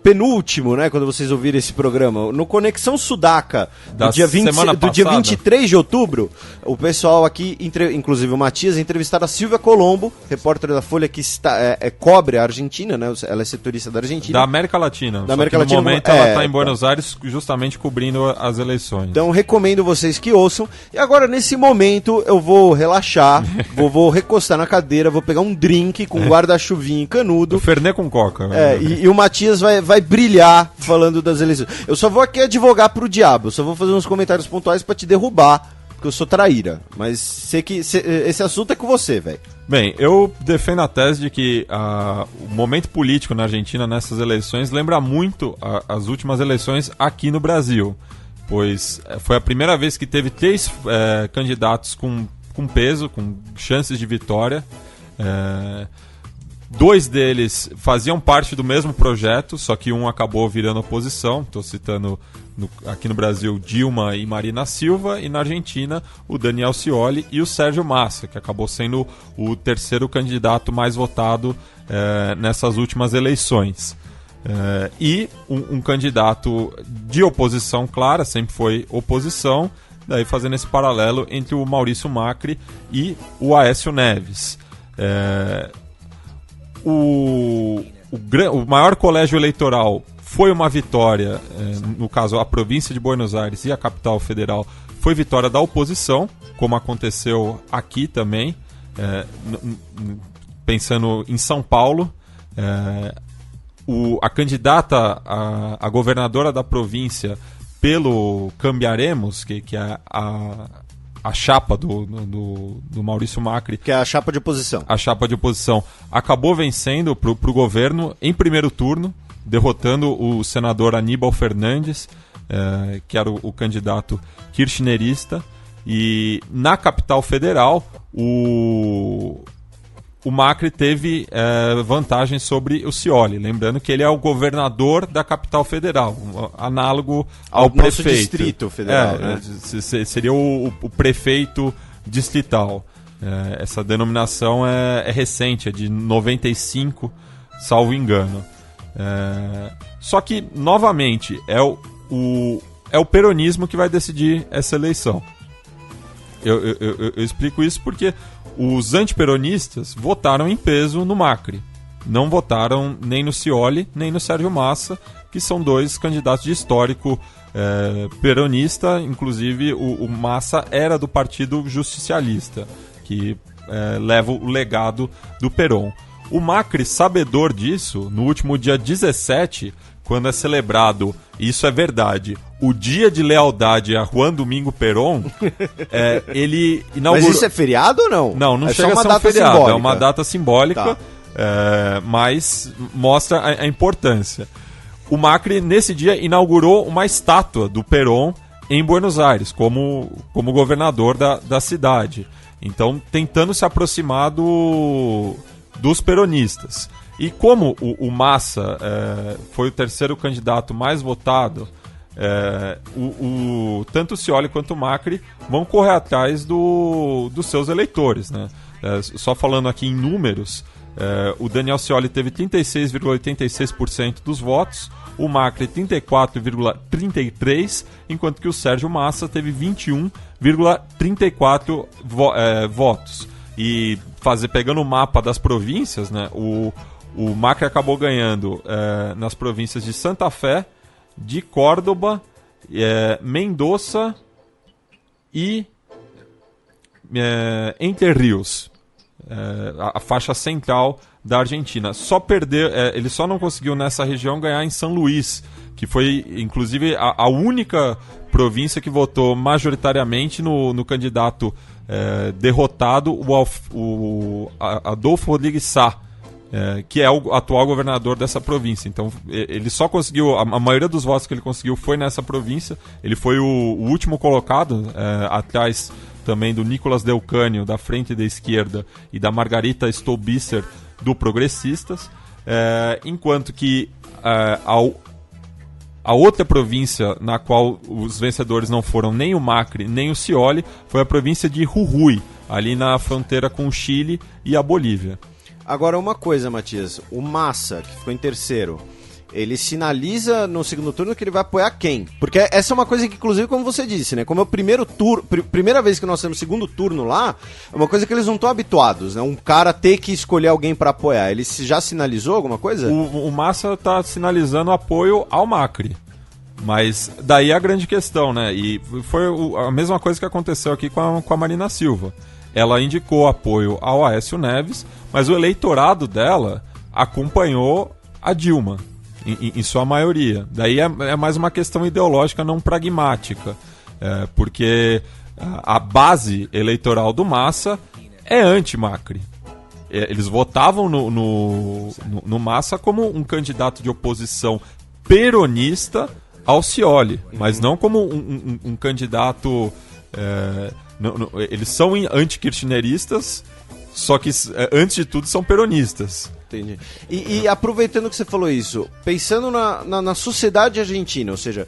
penúltimo, né, quando vocês ouvirem esse programa, no Conexão Sudaca, do dia 23 de outubro, o pessoal aqui, inclusive o Matias, entrevistaram a Silvia Colombo, repórter da Folha que cobre a Argentina, né, ela é setorista da Argentina. Da América Latina. Da América Latina. No momento ela está em Buenos Aires justamente cobrindo as eleições. Então recomendo vocês que ouçam. E agora, nesse momento, eu vou relaxar, vou recostar na cadeira, vou pegar um drink com guarda-chuvinho canudo. O Fernet com coca. E o Matias vai brilhar falando das eleições. Eu só vou aqui advogar pro diabo. Eu só vou fazer uns comentários pontuais pra te derrubar, porque eu sou traíra. Mas sei que esse assunto é com você, velho. Bem, eu defendo a tese de que o momento político na Argentina nessas eleições lembra muito as últimas eleições aqui no Brasil. Pois foi a primeira vez que teve 3 candidatos com peso, com chances de vitória. 2 deles faziam parte do mesmo projeto, só que um acabou virando oposição. Estou citando aqui no Brasil Dilma e Marina Silva, e na Argentina o Daniel Scioli e o Sérgio Massa, que acabou sendo o terceiro candidato mais votado nessas últimas eleições. E um candidato de oposição clara, sempre foi oposição, daí fazendo esse paralelo entre o Maurício Macri e o Aécio Neves. O maior colégio eleitoral foi uma vitória, no caso a província de Buenos Aires e a capital federal, foi vitória da oposição, como aconteceu aqui também, pensando em São Paulo. A candidata a governadora da província pelo Cambiaremos, que é a chapa do Maurício Macri, que é a chapa de oposição. A chapa de oposição acabou vencendo pro governo em primeiro turno, derrotando o senador Aníbal Fernandes, que era o candidato kirchnerista. E na capital federal, o Macri teve vantagem sobre o Scioli. Lembrando que ele é o governador da capital federal, análogo ao prefeito. Distrito federal, né? Seria o prefeito distrital. Essa denominação é recente, é de 95, salvo engano. Só que, novamente, é o peronismo que vai decidir essa eleição. Eu explico isso porque os antiperonistas votaram em peso no Macri. Não votaram nem no Scioli, nem no Sérgio Massa, que são 2 candidatos de histórico peronista. Inclusive, o Massa era do Partido Justicialista, que leva o legado do Perón. O Macri, sabedor disso, no último dia 17, quando é celebrado, e isso é verdade, o Dia de Lealdade a Juan Domingo Perón, ele inaugurou... Mas isso é feriado ou não? Não chega a ser um feriado, simbólica. É uma data simbólica, mas mostra a importância. O Macri, nesse dia, inaugurou uma estátua do Perón em Buenos Aires, como governador da cidade. Então, tentando se aproximar dos peronistas. E como o Massa foi o terceiro candidato mais votado, tanto o Scioli quanto o Macri vão correr atrás dos seus eleitores, né? Só falando aqui em números, o Daniel Scioli teve 36,86% dos votos, o Macri 34,33%, enquanto que o Sérgio Massa teve 21,34% votos. E pegando o mapa das províncias, né, o Macri acabou ganhando nas províncias de Santa Fé, de Córdoba, Mendoza e Entre Rios, a faixa central da Argentina. Ele só não conseguiu nessa região ganhar em São Luís, que foi inclusive a única província que votou majoritariamente no candidato derrotado, o Adolfo Rodrigues Sá, que é o atual governador dessa província. Então ele só conseguiu, a maioria dos votos que ele conseguiu foi nessa província. Ele foi o último colocado, atrás também do Nicolas Delcânio, da Frente da Esquerda, e da Margarita Stolbizer, do Progressistas, enquanto que a outra província na qual os vencedores não foram nem o Macri nem o Scioli foi a província de Jujuy, ali na fronteira com o Chile e a Bolívia. Agora uma coisa, Matias, o Massa, que ficou em terceiro, ele sinaliza no segundo turno que ele vai apoiar quem? Porque essa é uma coisa que, inclusive, como você disse, né? Como é o primeira vez que nós temos segundo turno lá, é uma coisa que eles não estão habituados, né? Um cara ter que escolher alguém para apoiar. Ele já sinalizou alguma coisa? O Massa está sinalizando apoio ao Macri. Mas daí a grande questão, né? E foi a mesma coisa que aconteceu aqui com a Marina Silva. Ela indicou apoio ao Aécio Neves, mas o eleitorado dela acompanhou a Dilma, em sua maioria. Daí é mais uma questão ideológica, não pragmática, porque a base eleitoral do Massa é anti-Macri. Eles votavam no Massa como um candidato de oposição peronista ao Scioli, mas não como um candidato... eles são anti-kirchneristas, só que antes de tudo são peronistas. Entendi. E aproveitando que você falou isso, pensando na sociedade argentina, ou seja,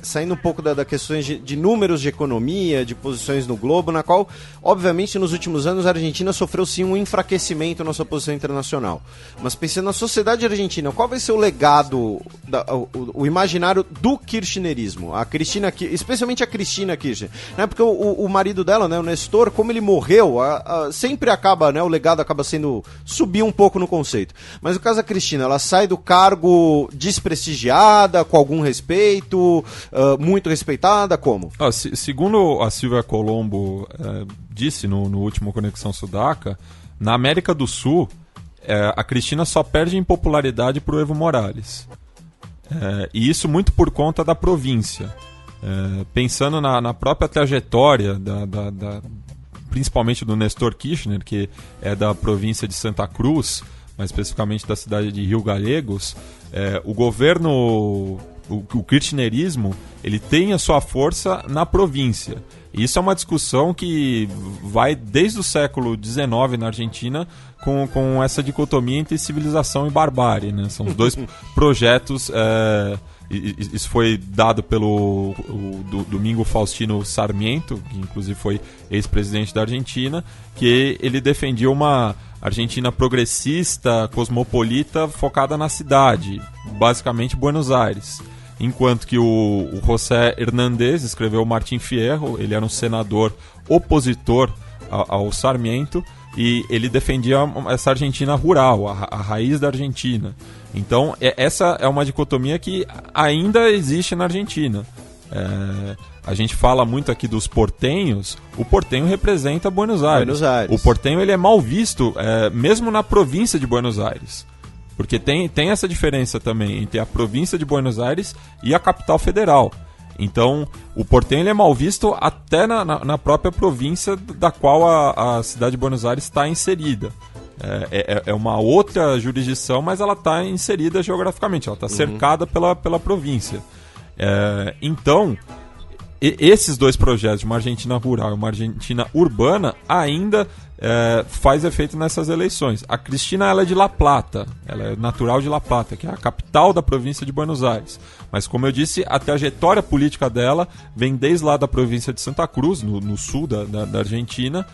saindo um pouco da questões de números de economia, de posições no globo, na qual, obviamente, nos últimos anos a Argentina sofreu sim um enfraquecimento na sua posição internacional. Mas pensando na sociedade argentina, qual vai ser o legado, o imaginário do kirchnerismo? A Cristina, especialmente a Cristina Kirchner, né? Porque o marido dela, né, o Nestor, como ele morreu, sempre acaba, né, o legado acaba sendo subir um pouco no conceito. Mas no caso da Cristina, ela sai do cargo desprestigiada, com algum respeito, muito respeitada, como? Segundo a Silvia Colombo disse no último Conexão Sudaca, na América do Sul, a Cristina só perde em popularidade para o Evo Morales. E isso muito por conta da província. Pensando na própria trajetória principalmente do Nestor Kirchner, que é da província de Santa Cruz, mais especificamente da cidade de Rio Gallegos, o governo, o kirchnerismo, ele tem a sua força na província. E isso é uma discussão que vai desde o século XIX na Argentina, com essa dicotomia entre civilização e barbárie, né? São os dois projetos... Isso foi dado pelo Domingo Faustino Sarmiento, que inclusive foi ex-presidente da Argentina, que ele defendia uma Argentina progressista, cosmopolita, focada na cidade, basicamente Buenos Aires. Enquanto que o José Hernández escreveu o Martín Fierro, ele era um senador opositor ao Sarmiento, e ele defendia essa Argentina rural, a raiz da Argentina. Então, essa é uma dicotomia que ainda existe na Argentina. A gente fala muito aqui dos portenhos. O portenho representa Buenos Aires. O portenho ele é mal visto, mesmo na província de Buenos Aires. Porque tem essa diferença também entre a província de Buenos Aires e a capital federal. Então, o portenho ele é mal visto até na própria província da qual a cidade de Buenos Aires está inserida. É uma outra jurisdição, mas ela está inserida geograficamente, ela está cercada pela província. Então, esses dois projetos, uma Argentina rural e uma Argentina urbana, ainda faz efeito nessas eleições. A Cristina, ela é de La Plata, ela é natural de La Plata, que é a capital da província de Buenos Aires. Mas, como eu disse, a trajetória política dela vem desde lá da província de Santa Cruz, no sul da Argentina,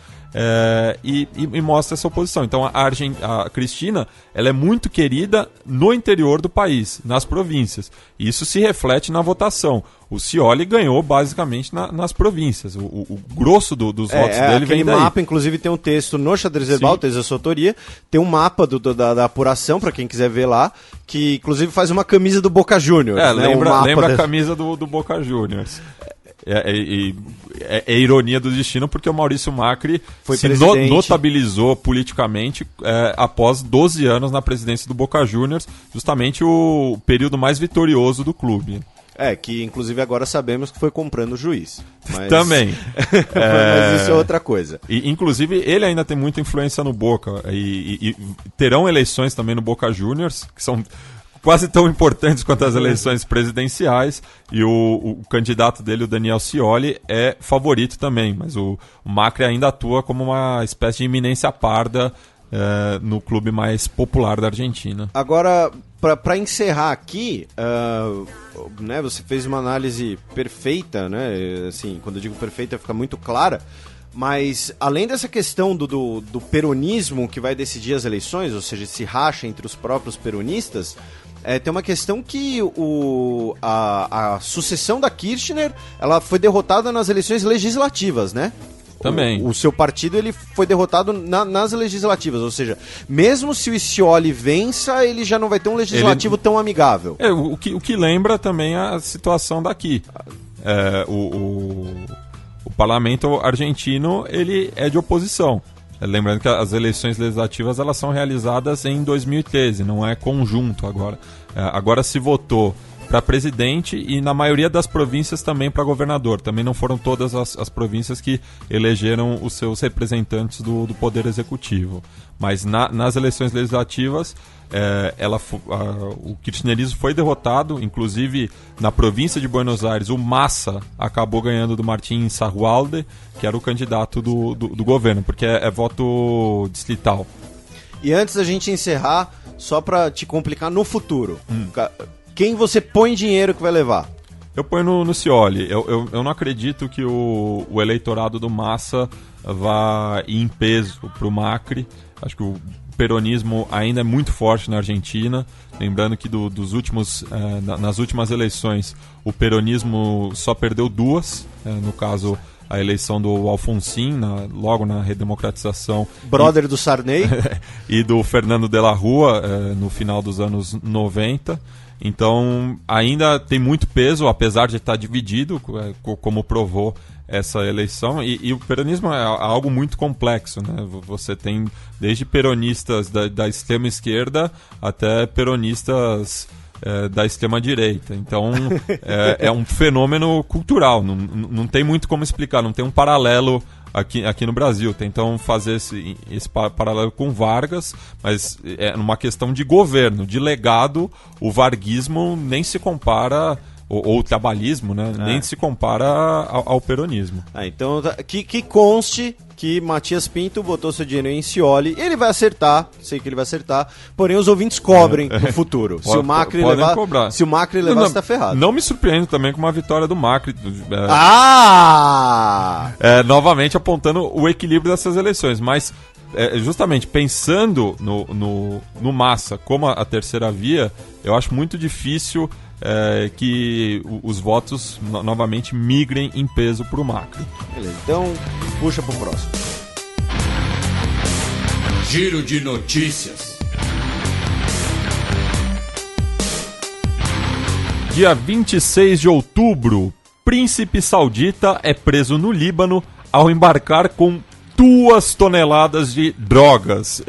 e mostra essa oposição. Então a Cristina, ela é muito querida no interior do país, nas províncias. E isso se reflete na votação. O Scioli ganhou basicamente nas províncias. O grosso dos votos dele vem daí. Mapa, inclusive, tem um texto no Xadrez Verbal, texto da sua autoria, tem um mapa da apuração, para quem quiser ver lá, que inclusive faz uma camisa do Boca Juniors. Né? Lembra a camisa do Boca Juniors. É ironia do destino, porque o Maurício Macri se notabilizou politicamente após 12 anos na presidência do Boca Juniors, justamente o período mais vitorioso do clube. Que inclusive agora sabemos que foi comprando o juiz. Mas... Também. Mas isso é outra coisa. E, inclusive, ele ainda tem muita influência no Boca. E terão eleições também no Boca Juniors, que são quase tão importantes quanto as eleições presidenciais, e o candidato dele, o Daniel Scioli, é favorito também, mas o Macri ainda atua como uma espécie de iminência parda no clube mais popular da Argentina. Agora, para encerrar aqui, né, você fez uma análise perfeita, né? Assim, quando eu digo perfeita fica muito clara. Mas, além dessa questão do peronismo que vai decidir as eleições, ou seja, se racha entre os próprios peronistas, tem uma questão que a sucessão da Kirchner, ela foi derrotada nas eleições legislativas, né? Também. O seu partido, ele foi derrotado nas legislativas, ou seja, mesmo se o Scioli vença, ele já não vai ter um legislativo tão amigável. O que lembra também a situação daqui. O parlamento argentino, ele é de oposição. Lembrando que as eleições legislativas, elas são realizadas em 2013, não é conjunto agora. Agora se votou para presidente e na maioria das províncias também para governador. Também não foram todas as províncias que elegeram os seus representantes do poder executivo. Mas nas eleições legislativas, o kirchnerismo foi derrotado, inclusive na província de Buenos Aires, o Massa acabou ganhando do Martín Sarrualde, que era o candidato do governo, porque é voto distrital. E antes da gente encerrar, só para te complicar no futuro, quem você põe dinheiro que vai levar? Eu ponho no Scioli. Eu não acredito que o eleitorado do Massa vá ir em peso para o Macri. Acho que o peronismo ainda é muito forte na Argentina. Lembrando que nas últimas eleições o peronismo só perdeu 2. No caso, a eleição do Alfonsín, logo na redemocratização. Brother do Sarney. E do Fernando de la Rúa, no final dos anos 90. Então, ainda tem muito peso, apesar de estar dividido, como provou essa eleição. E o peronismo é algo muito complexo, né? Você tem desde peronistas da extrema esquerda até peronistas da extrema direita. Então, é um fenômeno cultural. Não tem muito como explicar, não tem um paralelo aqui no Brasil. Tentam fazer esse paralelo com Vargas, mas é numa questão de governo, de legado. O varguismo nem se compara, ou o trabalhismo, né? Nem se compara ao peronismo. Então, que conste que Matias Pinto botou seu dinheiro em Scioli, ele vai acertar, sei que ele vai acertar, porém os ouvintes cobrem no futuro. Se o Macri levar, você tá ferrado. Não me surpreendo também com uma vitória do Macri. Novamente apontando o equilíbrio dessas eleições, mas justamente pensando no Massa como a terceira via, eu acho muito difícil que os votos novamente migrem em peso para o Macri. Beleza, então puxa pro próximo. Giro de notícias. Dia 26 de outubro, príncipe saudita é preso no Líbano ao embarcar com 2 toneladas de drogas.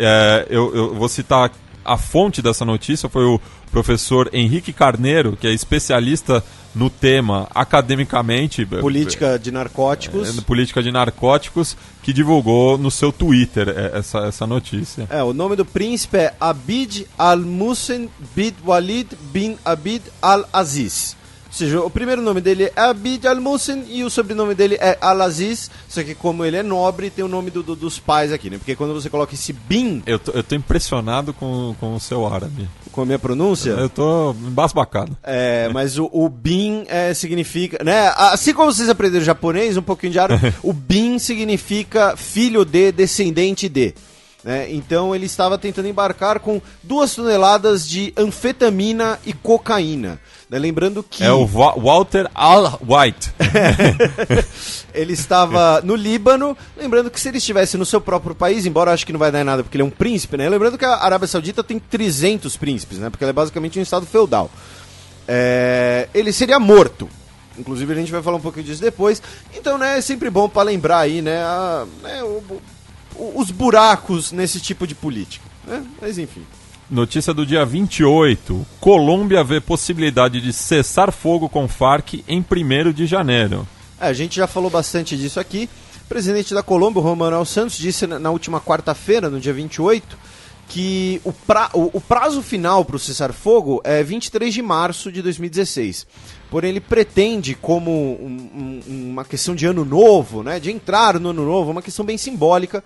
Eu vou citar a fonte dessa notícia, foi o professor Henrique Carneiro, que é especialista no tema academicamente. Política de narcóticos. Que divulgou no seu Twitter essa notícia. O nome do príncipe é Abid al-Muhsin bin Walid bin Abid al-Aziz. seja, o primeiro nome dele é Abid Al-Muhsin e o sobrenome dele é Al-Aziz, só que como ele é nobre, tem o nome dos pais aqui, né? Porque quando você coloca esse bin... Eu tô impressionado com o seu árabe. Com a minha pronúncia? Eu tô embasbacado. Mas o bin significa... né? Assim como vocês aprenderam japonês, um pouquinho de árabe, o bin significa filho de, descendente de. Né? Então ele estava tentando embarcar com 2 toneladas de anfetamina e cocaína. Né? Lembrando que... É o Walter Al-White. Ele estava no Líbano. Lembrando que se ele estivesse no seu próprio país, embora eu acho que não vai dar em nada porque ele é um príncipe, né? Lembrando que a Arábia Saudita tem 300 príncipes, né? Porque ela é basicamente um estado feudal. Ele seria morto. Inclusive a gente vai falar um pouquinho disso depois. Então, né, é sempre bom para lembrar aí, né, os buracos nesse tipo de política, né? Mas enfim. Notícia do dia 28. Colômbia vê possibilidade de cessar fogo com Farc em 1º de janeiro. A gente já falou bastante disso aqui. O presidente da Colômbia, Juan Manuel Santos, disse na última quarta-feira, no dia 28, que o prazo final para o cessar-fogo é 23 de março de 2016. Porém, ele pretende, como uma questão de ano novo, né, de entrar no ano novo, uma questão bem simbólica,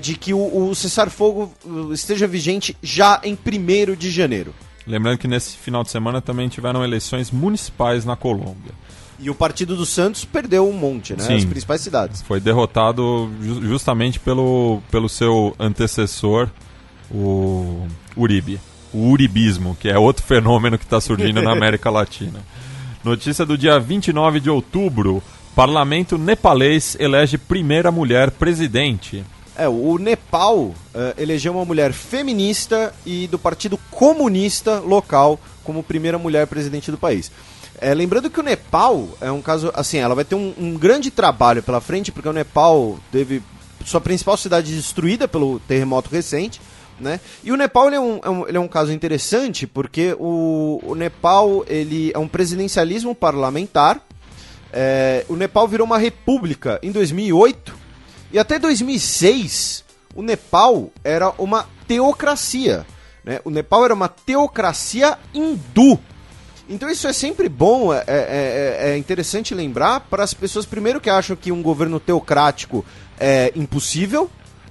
de que o cessar-fogo esteja vigente já em 1º de janeiro. Lembrando que nesse final de semana também tiveram eleições municipais na Colômbia. E o Partido do Santos perdeu um monte, né? Sim, as principais cidades. Foi derrotado justamente pelo seu antecessor, o Uribe. O uribismo, que é outro fenômeno que está surgindo na América Latina. Notícia do dia 29 de outubro. Parlamento nepalês elege primeira mulher presidente. O Nepal elegeu uma mulher feminista e do Partido Comunista local como primeira mulher presidente do país. Lembrando que o Nepal é um caso, assim, ela vai ter um grande trabalho pela frente, porque o Nepal teve sua principal cidade destruída pelo terremoto recente, né? E o Nepal ele é um caso interessante, porque o Nepal ele é um presidencialismo parlamentar. O Nepal virou uma república em 2008 e até 2006 o Nepal era uma teocracia, né? O Nepal era uma teocracia hindu. Então isso é sempre bom, é interessante lembrar para as pessoas, primeiro, que acham que um governo teocrático é impossível,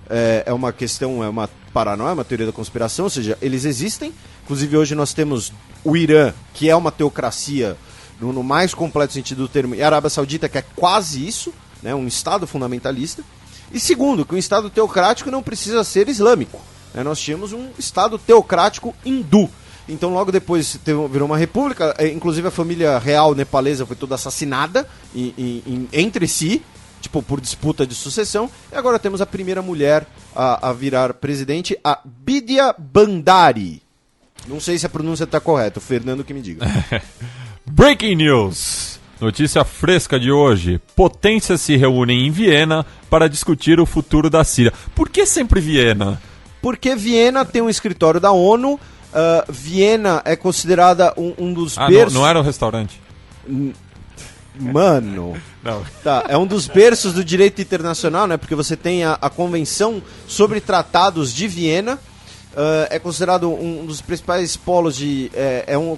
é uma questão, é uma paranoia, uma teoria da conspiração, ou seja, eles existem. Inclusive hoje nós temos o Irã, que é uma teocracia no mais completo sentido do termo, e a Arábia Saudita, que é quase isso, né, um Estado fundamentalista. E segundo, que um Estado teocrático não precisa ser islâmico, né? Nós tínhamos um Estado teocrático hindu. Então logo depois virou uma república, inclusive a família real nepalesa foi toda assassinada entre si, tipo, por disputa de sucessão, e agora temos a primeira mulher a virar presidente, a Bidya Bandari. Não sei se a pronúncia está correta, o Fernando que me diga. Breaking News! Notícia fresca de hoje. Potências se reúnem em Viena para discutir o futuro da Síria. Por que sempre Viena? Porque Viena tem um escritório da ONU. Viena é considerada um dos berços... Não era um restaurante? Mano... Não. Tá, é um dos berços do direito internacional, né? Porque você tem a Convenção sobre Tratados de Viena. É considerado um dos principais polos de...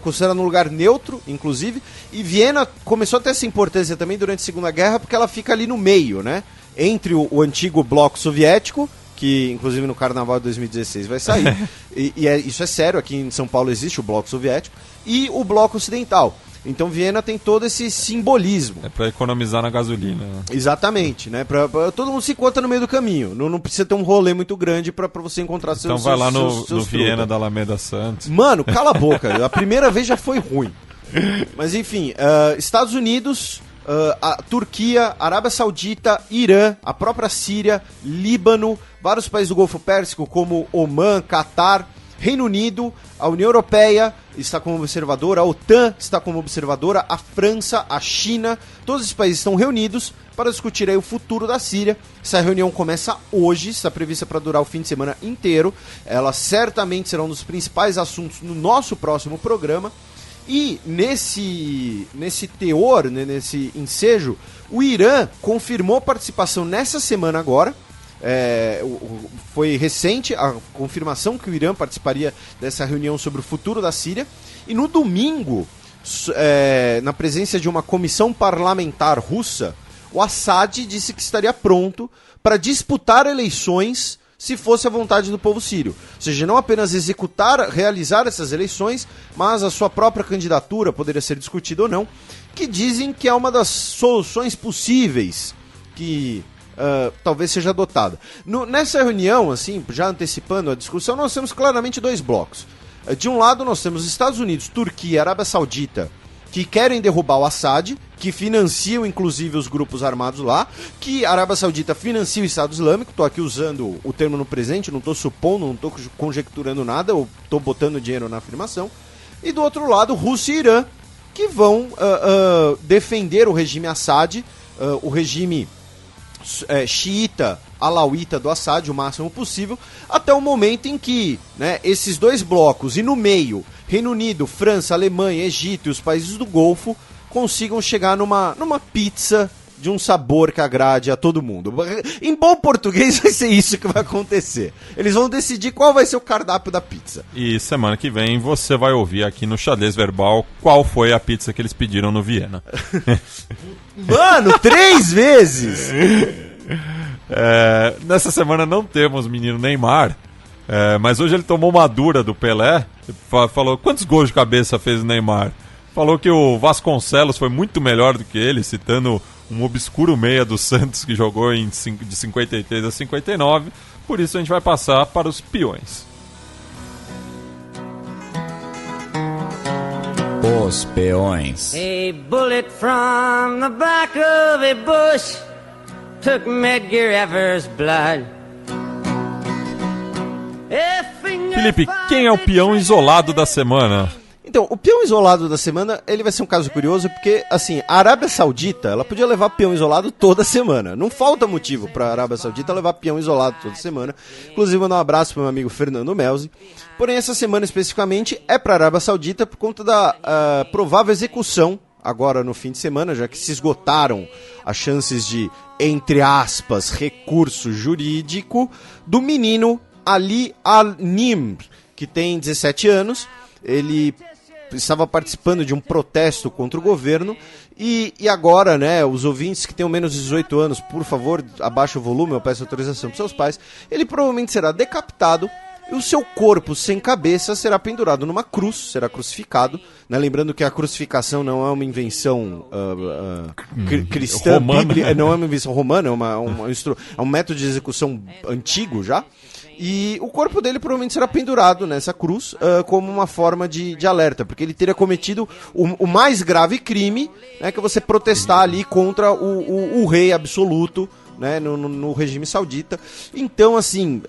considerado um lugar neutro, inclusive. E Viena começou a ter essa importância também durante a Segunda Guerra, porque ela fica ali no meio, né? Entre o antigo bloco soviético, que inclusive no Carnaval de 2016 vai sair, isso é sério, aqui em São Paulo existe o bloco soviético, e o bloco ocidental. Então Viena tem todo esse simbolismo. É para economizar na gasolina. Exatamente, né? Pra todo mundo se encontra no meio do caminho. Não precisa ter um rolê muito grande para você encontrar seus... Então vai lá no seus Viena da Alameda Santos. Mano, cala a boca. A primeira vez já foi ruim. Mas enfim, Estados Unidos... a Turquia, Arábia Saudita, Irã, a própria Síria, Líbano, vários países do Golfo Pérsico como Omã, Catar, Reino Unido, a União Europeia está como observadora, a OTAN está como observadora, a França, a China, todos esses países estão reunidos para discutir aí o futuro da Síria. Essa reunião começa hoje, está prevista para durar o fim de semana inteiro. Ela certamente será um dos principais assuntos no nosso próximo programa. E nesse teor, né, nesse ensejo, o Irã confirmou participação nessa semana agora. Foi recente a confirmação que o Irã participaria dessa reunião sobre o futuro da Síria. E no domingo, na presença de uma comissão parlamentar russa, o Assad disse que estaria pronto para disputar eleições se fosse a vontade do povo sírio. Ou seja, não apenas realizar essas eleições, mas a sua própria candidatura poderia ser discutida ou não, que dizem que é uma das soluções possíveis que talvez seja adotada. Nessa reunião, assim, já antecipando a discussão, nós temos claramente dois blocos. De um lado, nós temos Estados Unidos, Turquia e Arábia Saudita, que querem derrubar o Assad, que financiam inclusive os grupos armados lá, que a Arábia Saudita financia o Estado Islâmico, estou aqui usando o termo no presente, não estou supondo, não estou conjecturando nada, eu estou botando dinheiro na afirmação. E do outro lado, Rússia e Irã, que vão defender o regime Assad, o regime xiita, alauíta do Assad, o máximo possível, até o momento em que, né, esses dois blocos, e no meio, Reino Unido, França, Alemanha, Egito e os países do Golfo, consigam chegar numa pizza de um sabor que agrade a todo mundo. Em bom português vai ser isso que vai acontecer. Eles vão decidir qual vai ser o cardápio da pizza. E semana que vem você vai ouvir aqui no Xadrez Verbal qual foi a pizza que eles pediram no Viena. Mano, 3 vezes! Nessa semana não temos menino Neymar, mas hoje ele tomou uma dura do Pelé. Falou, quantos gols de cabeça fez o Neymar? Falou que o Vasconcelos foi muito melhor do que ele, citando um obscuro meia do Santos que jogou de 53 a 59. Por isso a gente vai passar para os peões. Os peões. A bullet from the back of a bush took Medgar Evers' blood. Felipe, quem é o peão isolado da semana? Então, o peão isolado da semana, ele vai ser um caso curioso, porque, assim, a Arábia Saudita, ela podia levar peão isolado toda semana. Não falta motivo para a Arábia Saudita levar peão isolado toda semana. Inclusive, mandar um abraço para o meu amigo Fernando Melzi. Porém, essa semana especificamente é para a Arábia Saudita por conta da provável execução, agora no fim de semana, já que se esgotaram as chances de, entre aspas, recurso jurídico do menino Ali Al-Nimr, que tem 17 anos. Ele estava participando de um protesto contra o governo e agora, né, os ouvintes que tenham menos de 18 anos, por favor, abaixa o volume, eu peço autorização para seus pais. Ele provavelmente será decapitado e o seu corpo sem cabeça será pendurado numa cruz, será crucificado, né? Lembrando que a crucificação não é uma invenção cristã, bíblica, não é uma invenção romana, é um método de execução antigo já. E o corpo dele provavelmente será pendurado nessa cruz como uma forma de alerta, porque ele teria cometido o mais grave crime, né, que é você protestar ali contra o rei absoluto, né, no regime saudita. Então, assim...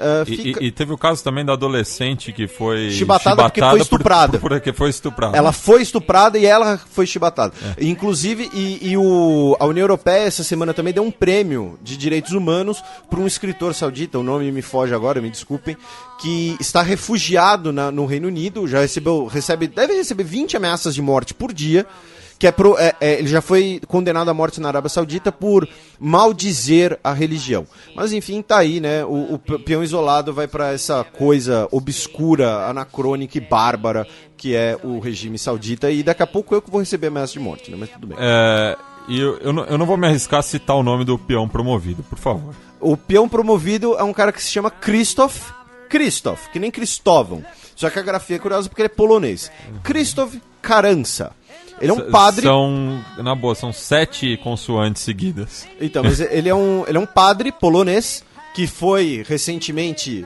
E teve o caso também da adolescente que foi chibatada porque foi estuprada. Porque foi estuprada. Ela foi estuprada e ela foi chibatada. Inclusive, a União Europeia essa semana também deu um prêmio de direitos humanos para um escritor saudita, o nome me foge agora, me desculpem, que está refugiado no Reino Unido, deve receber 20 ameaças de morte por dia, que ele já foi condenado à morte na Arábia Saudita por maldizer a religião. Mas enfim, tá aí, né? O peão isolado vai para essa coisa obscura, anacrônica e bárbara que é o regime saudita, e daqui a pouco eu que vou receber ameaça de morte, né? Mas tudo bem. E eu não vou me arriscar a citar o nome do peão promovido, por favor. O peão promovido é um cara que se chama Krzysztof, que nem Cristóvão. Só que a grafia é curiosa porque ele é polonês. Krzysztof Karansa. Ele é um padre... São 7 consoantes seguidas. Então, mas ele é um padre polonês que foi recentemente,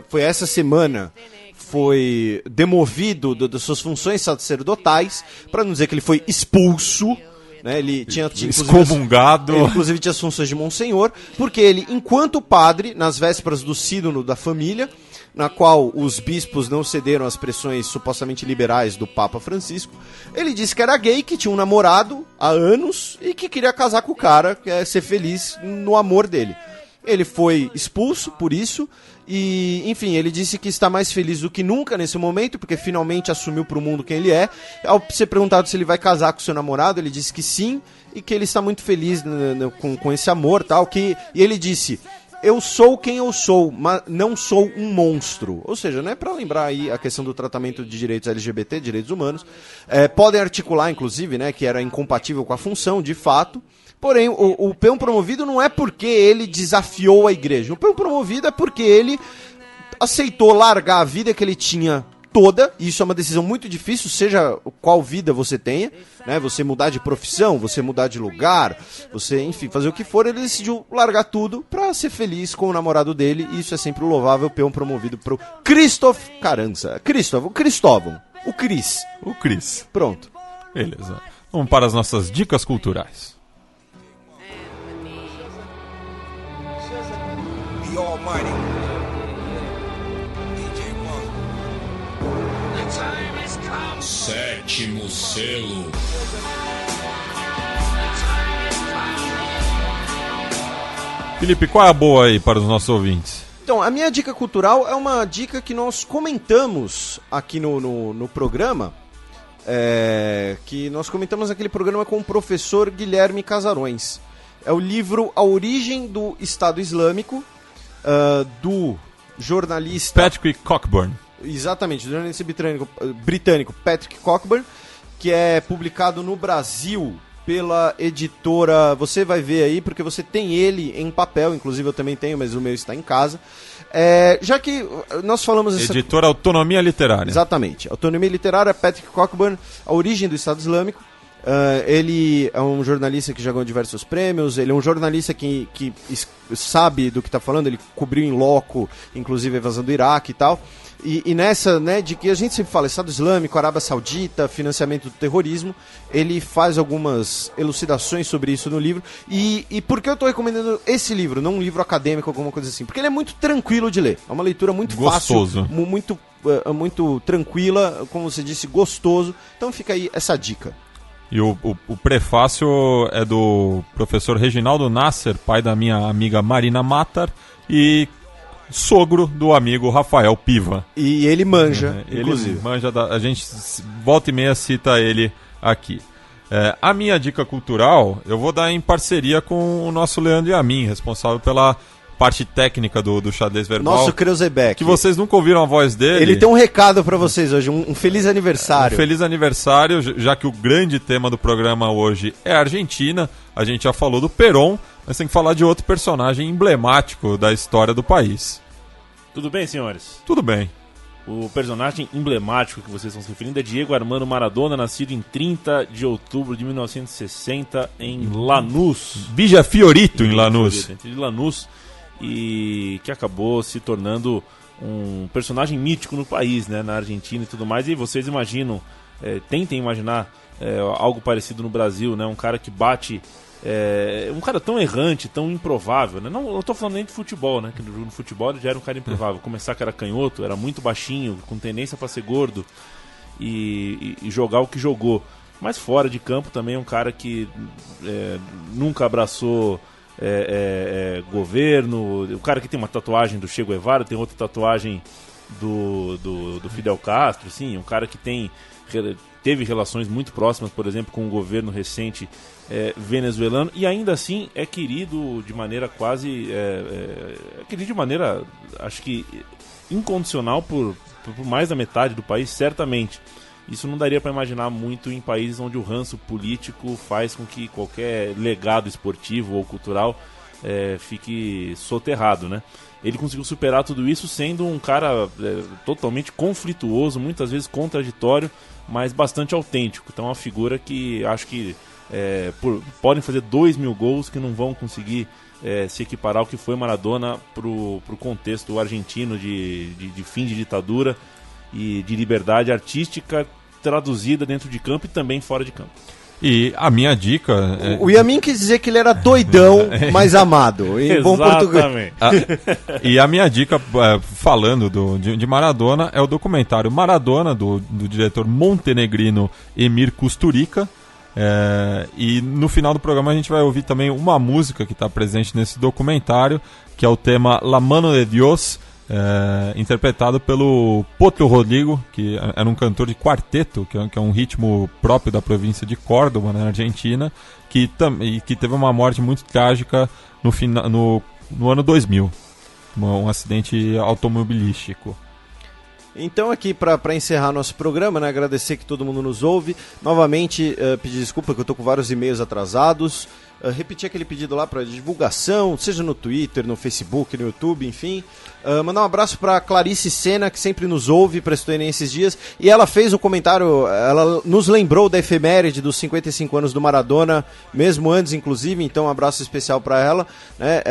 foi essa semana, foi demovido das suas funções sacerdotais, para não dizer que ele foi expulso, né? Ele tinha excomungado. Ele, inclusive, tinha as funções de monsenhor, porque ele, enquanto padre, nas vésperas do sínodo da família, na qual os bispos não cederam às pressões supostamente liberais do Papa Francisco, ele disse que era gay, que tinha um namorado há anos e que queria casar com o cara, que é ser feliz no amor dele. Ele foi expulso por isso e, enfim, ele disse que está mais feliz do que nunca nesse momento, porque finalmente assumiu para o mundo quem ele é. Ao ser perguntado se ele vai casar com seu namorado, ele disse que sim e que ele está muito feliz com esse amor, tal. E ele disse... eu sou quem eu sou, mas não sou um monstro. Ou seja, né, para lembrar aí a questão do tratamento de direitos LGBT, direitos humanos, podem articular, inclusive, né, que era incompatível com a função, de fato. Porém, o peão promovido não é porque ele desafiou a igreja. O peão promovido é porque ele aceitou largar a vida que ele tinha toda, e isso é uma decisão muito difícil, seja qual vida você tenha, né? Você mudar de profissão, você mudar de lugar, você, enfim, fazer o que for, ele decidiu largar tudo pra ser feliz com o namorado dele, e isso é sempre o louvável peão promovido pro Cristóvão, o Cris. Pronto. Beleza. Vamos para as nossas dicas culturais. The Almighty. Sétimo selo. Felipe, qual é a boa aí para os nossos ouvintes? Então, a minha dica cultural é uma dica que nós comentamos aqui no programa, que nós comentamos naquele programa com o professor Guilherme Casarões. É o livro A Origem do Estado Islâmico, do jornalista... Patrick Cockburn. Exatamente, do jornalista britânico Patrick Cockburn, que é publicado no Brasil pela editora... Você vai ver aí, porque você tem ele em papel, inclusive eu também tenho, mas o meu está em casa. Já que nós falamos... Editora Autonomia Literária. Exatamente. Autonomia Literária, Patrick Cockburn, A Origem do Estado Islâmico. Ele é um jornalista que já ganhou diversos prêmios, ele é um jornalista que sabe do que está falando, ele cobriu em loco, inclusive a invasão do Iraque e tal. E nessa, né, de que a gente sempre fala Estado Islâmico, Arábia Saudita, financiamento do terrorismo, ele faz algumas elucidações sobre isso no livro. E por que eu estou recomendando esse livro, não um livro acadêmico, alguma coisa assim? Porque ele é muito tranquilo de ler, é uma leitura muito gostoso. Fácil, muito tranquila, como você disse, gostoso. Então fica aí essa dica. E o prefácio é do professor Reginaldo Nasser, pai da minha amiga Marina Matar, e sogro do amigo Rafael Piva. E ele manja, inclusive. Ele manja, a gente volta e meia cita ele aqui. A minha dica cultural eu vou dar em parceria com o nosso Leandro Yamin, responsável pela parte técnica do xadrez verbal. Nosso Kreuzebeck. Que vocês nunca ouviram a voz dele. Ele tem um recado pra vocês hoje, um feliz aniversário. Um feliz aniversário, já que o grande tema do programa hoje é a Argentina. A gente já falou do Perón, mas tem que falar de outro personagem emblemático da história do país. Tudo bem, senhores? Tudo bem. O personagem emblemático que vocês estão se referindo é Diego Armando Maradona, nascido em 30 de outubro de 1960 em Lanús. Villa Fiorito, em Lanús. De Lanús. E que acabou se tornando um personagem mítico no país, né, na Argentina e tudo mais. E vocês imaginam, tentem imaginar algo parecido no Brasil, né, um cara que bate, um cara tão errante, tão improvável, né? Não estou falando nem de futebol, né, que no futebol ele já era um cara improvável. Começar que era canhoto, era muito baixinho, com tendência para ser gordo e jogar o que jogou. Mas fora de campo também é um cara que nunca abraçou governo. O cara que tem uma tatuagem do Che Guevara, tem outra tatuagem do Fidel Castro, sim, um cara que teve relações muito próximas, por exemplo, com o governo recente venezuelano, e ainda assim é querido de maneira quase querido de maneira, acho que incondicional por mais da metade do país, certamente. Isso não daria para imaginar muito em países onde o ranço político faz com que qualquer legado esportivo ou cultural fique soterrado, né? Ele conseguiu superar tudo isso sendo um cara totalmente conflituoso, muitas vezes contraditório, mas bastante autêntico. Então é uma figura que acho que podem fazer 2.000 gols que não vão conseguir se equiparar ao que foi Maradona pro contexto argentino de fim de ditadura e de liberdade artística traduzida dentro de campo e também fora de campo. E a minha dica... O Yamin quis dizer que ele era doidão, mas amado, em bom português. E a minha dica, falando de Maradona, é o documentário Maradona, do diretor montenegrino Emir Kusturica. E no final do programa a gente vai ouvir também uma música que está presente nesse documentário, que é o tema La Mano de Dios, interpretado pelo Potro Rodrigo, que era um cantor de quarteto, que é um ritmo próprio da província de Córdoba, na Argentina, que teve uma morte muito trágica no no ano 2000. Um acidente automobilístico. Então aqui para encerrar nosso programa, né, agradecer que todo mundo nos ouve. Novamente pedir desculpa que eu tô com vários e-mails atrasados. Repetir aquele pedido lá para divulgação, seja no Twitter, no Facebook, no YouTube, enfim. Mandar um abraço para Clarice Sena, que sempre nos ouve, prestou Enem esses dias. E ela fez um comentário, ela nos lembrou da efeméride dos 55 anos do Maradona, mesmo antes, inclusive. Então um abraço especial para ela. Né?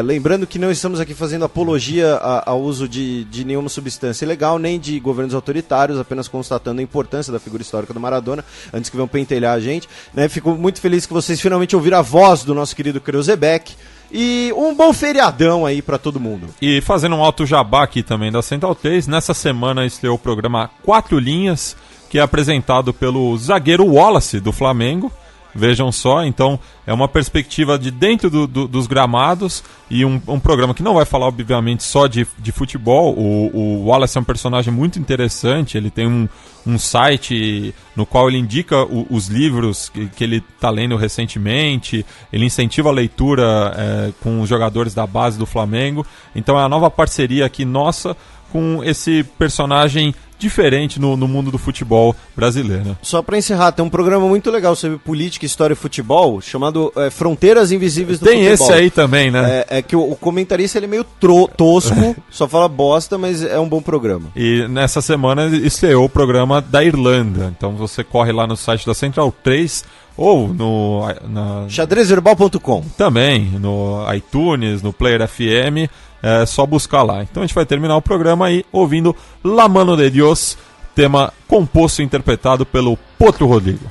Lembrando que não estamos aqui fazendo apologia ao uso de nenhuma substância ilegal, nem de governos autoritários, apenas constatando a importância da figura histórica do Maradona, antes que venham pentelhar a gente. Né? Fico muito feliz que vocês finalmente ouviram a voz do nosso querido Kreuzebeck. E um bom feriadão aí pra todo mundo. E fazendo um alto jabá aqui também da Central 3, nessa semana estreou o programa 4 Linhas, que é apresentado pelo zagueiro Wallace, do Flamengo. Vejam só, então é uma perspectiva de dentro dos gramados e um programa que não vai falar, obviamente, só de futebol. O Wallace é um personagem muito interessante, ele tem um site no qual ele indica os livros que ele está lendo recentemente, ele incentiva a leitura com os jogadores da base do Flamengo. Então é a nova parceria aqui nossa com esse personagem diferente no mundo do futebol brasileiro. Só para encerrar, tem um programa muito legal sobre política, história e futebol, chamado Fronteiras Invisíveis do Futebol. Tem esse aí também, né? É que o comentarista ele é meio tosco, só fala bosta, mas é um bom programa. E nessa semana estreou o programa da Irlanda, então você corre lá no site da Central 3 ou na xadrezverbal.com. Também, no iTunes, no Player FM, é só buscar lá. Então a gente vai terminar o programa aí ouvindo La Mano de Dios, tema composto e interpretado pelo Potro Rodrigo.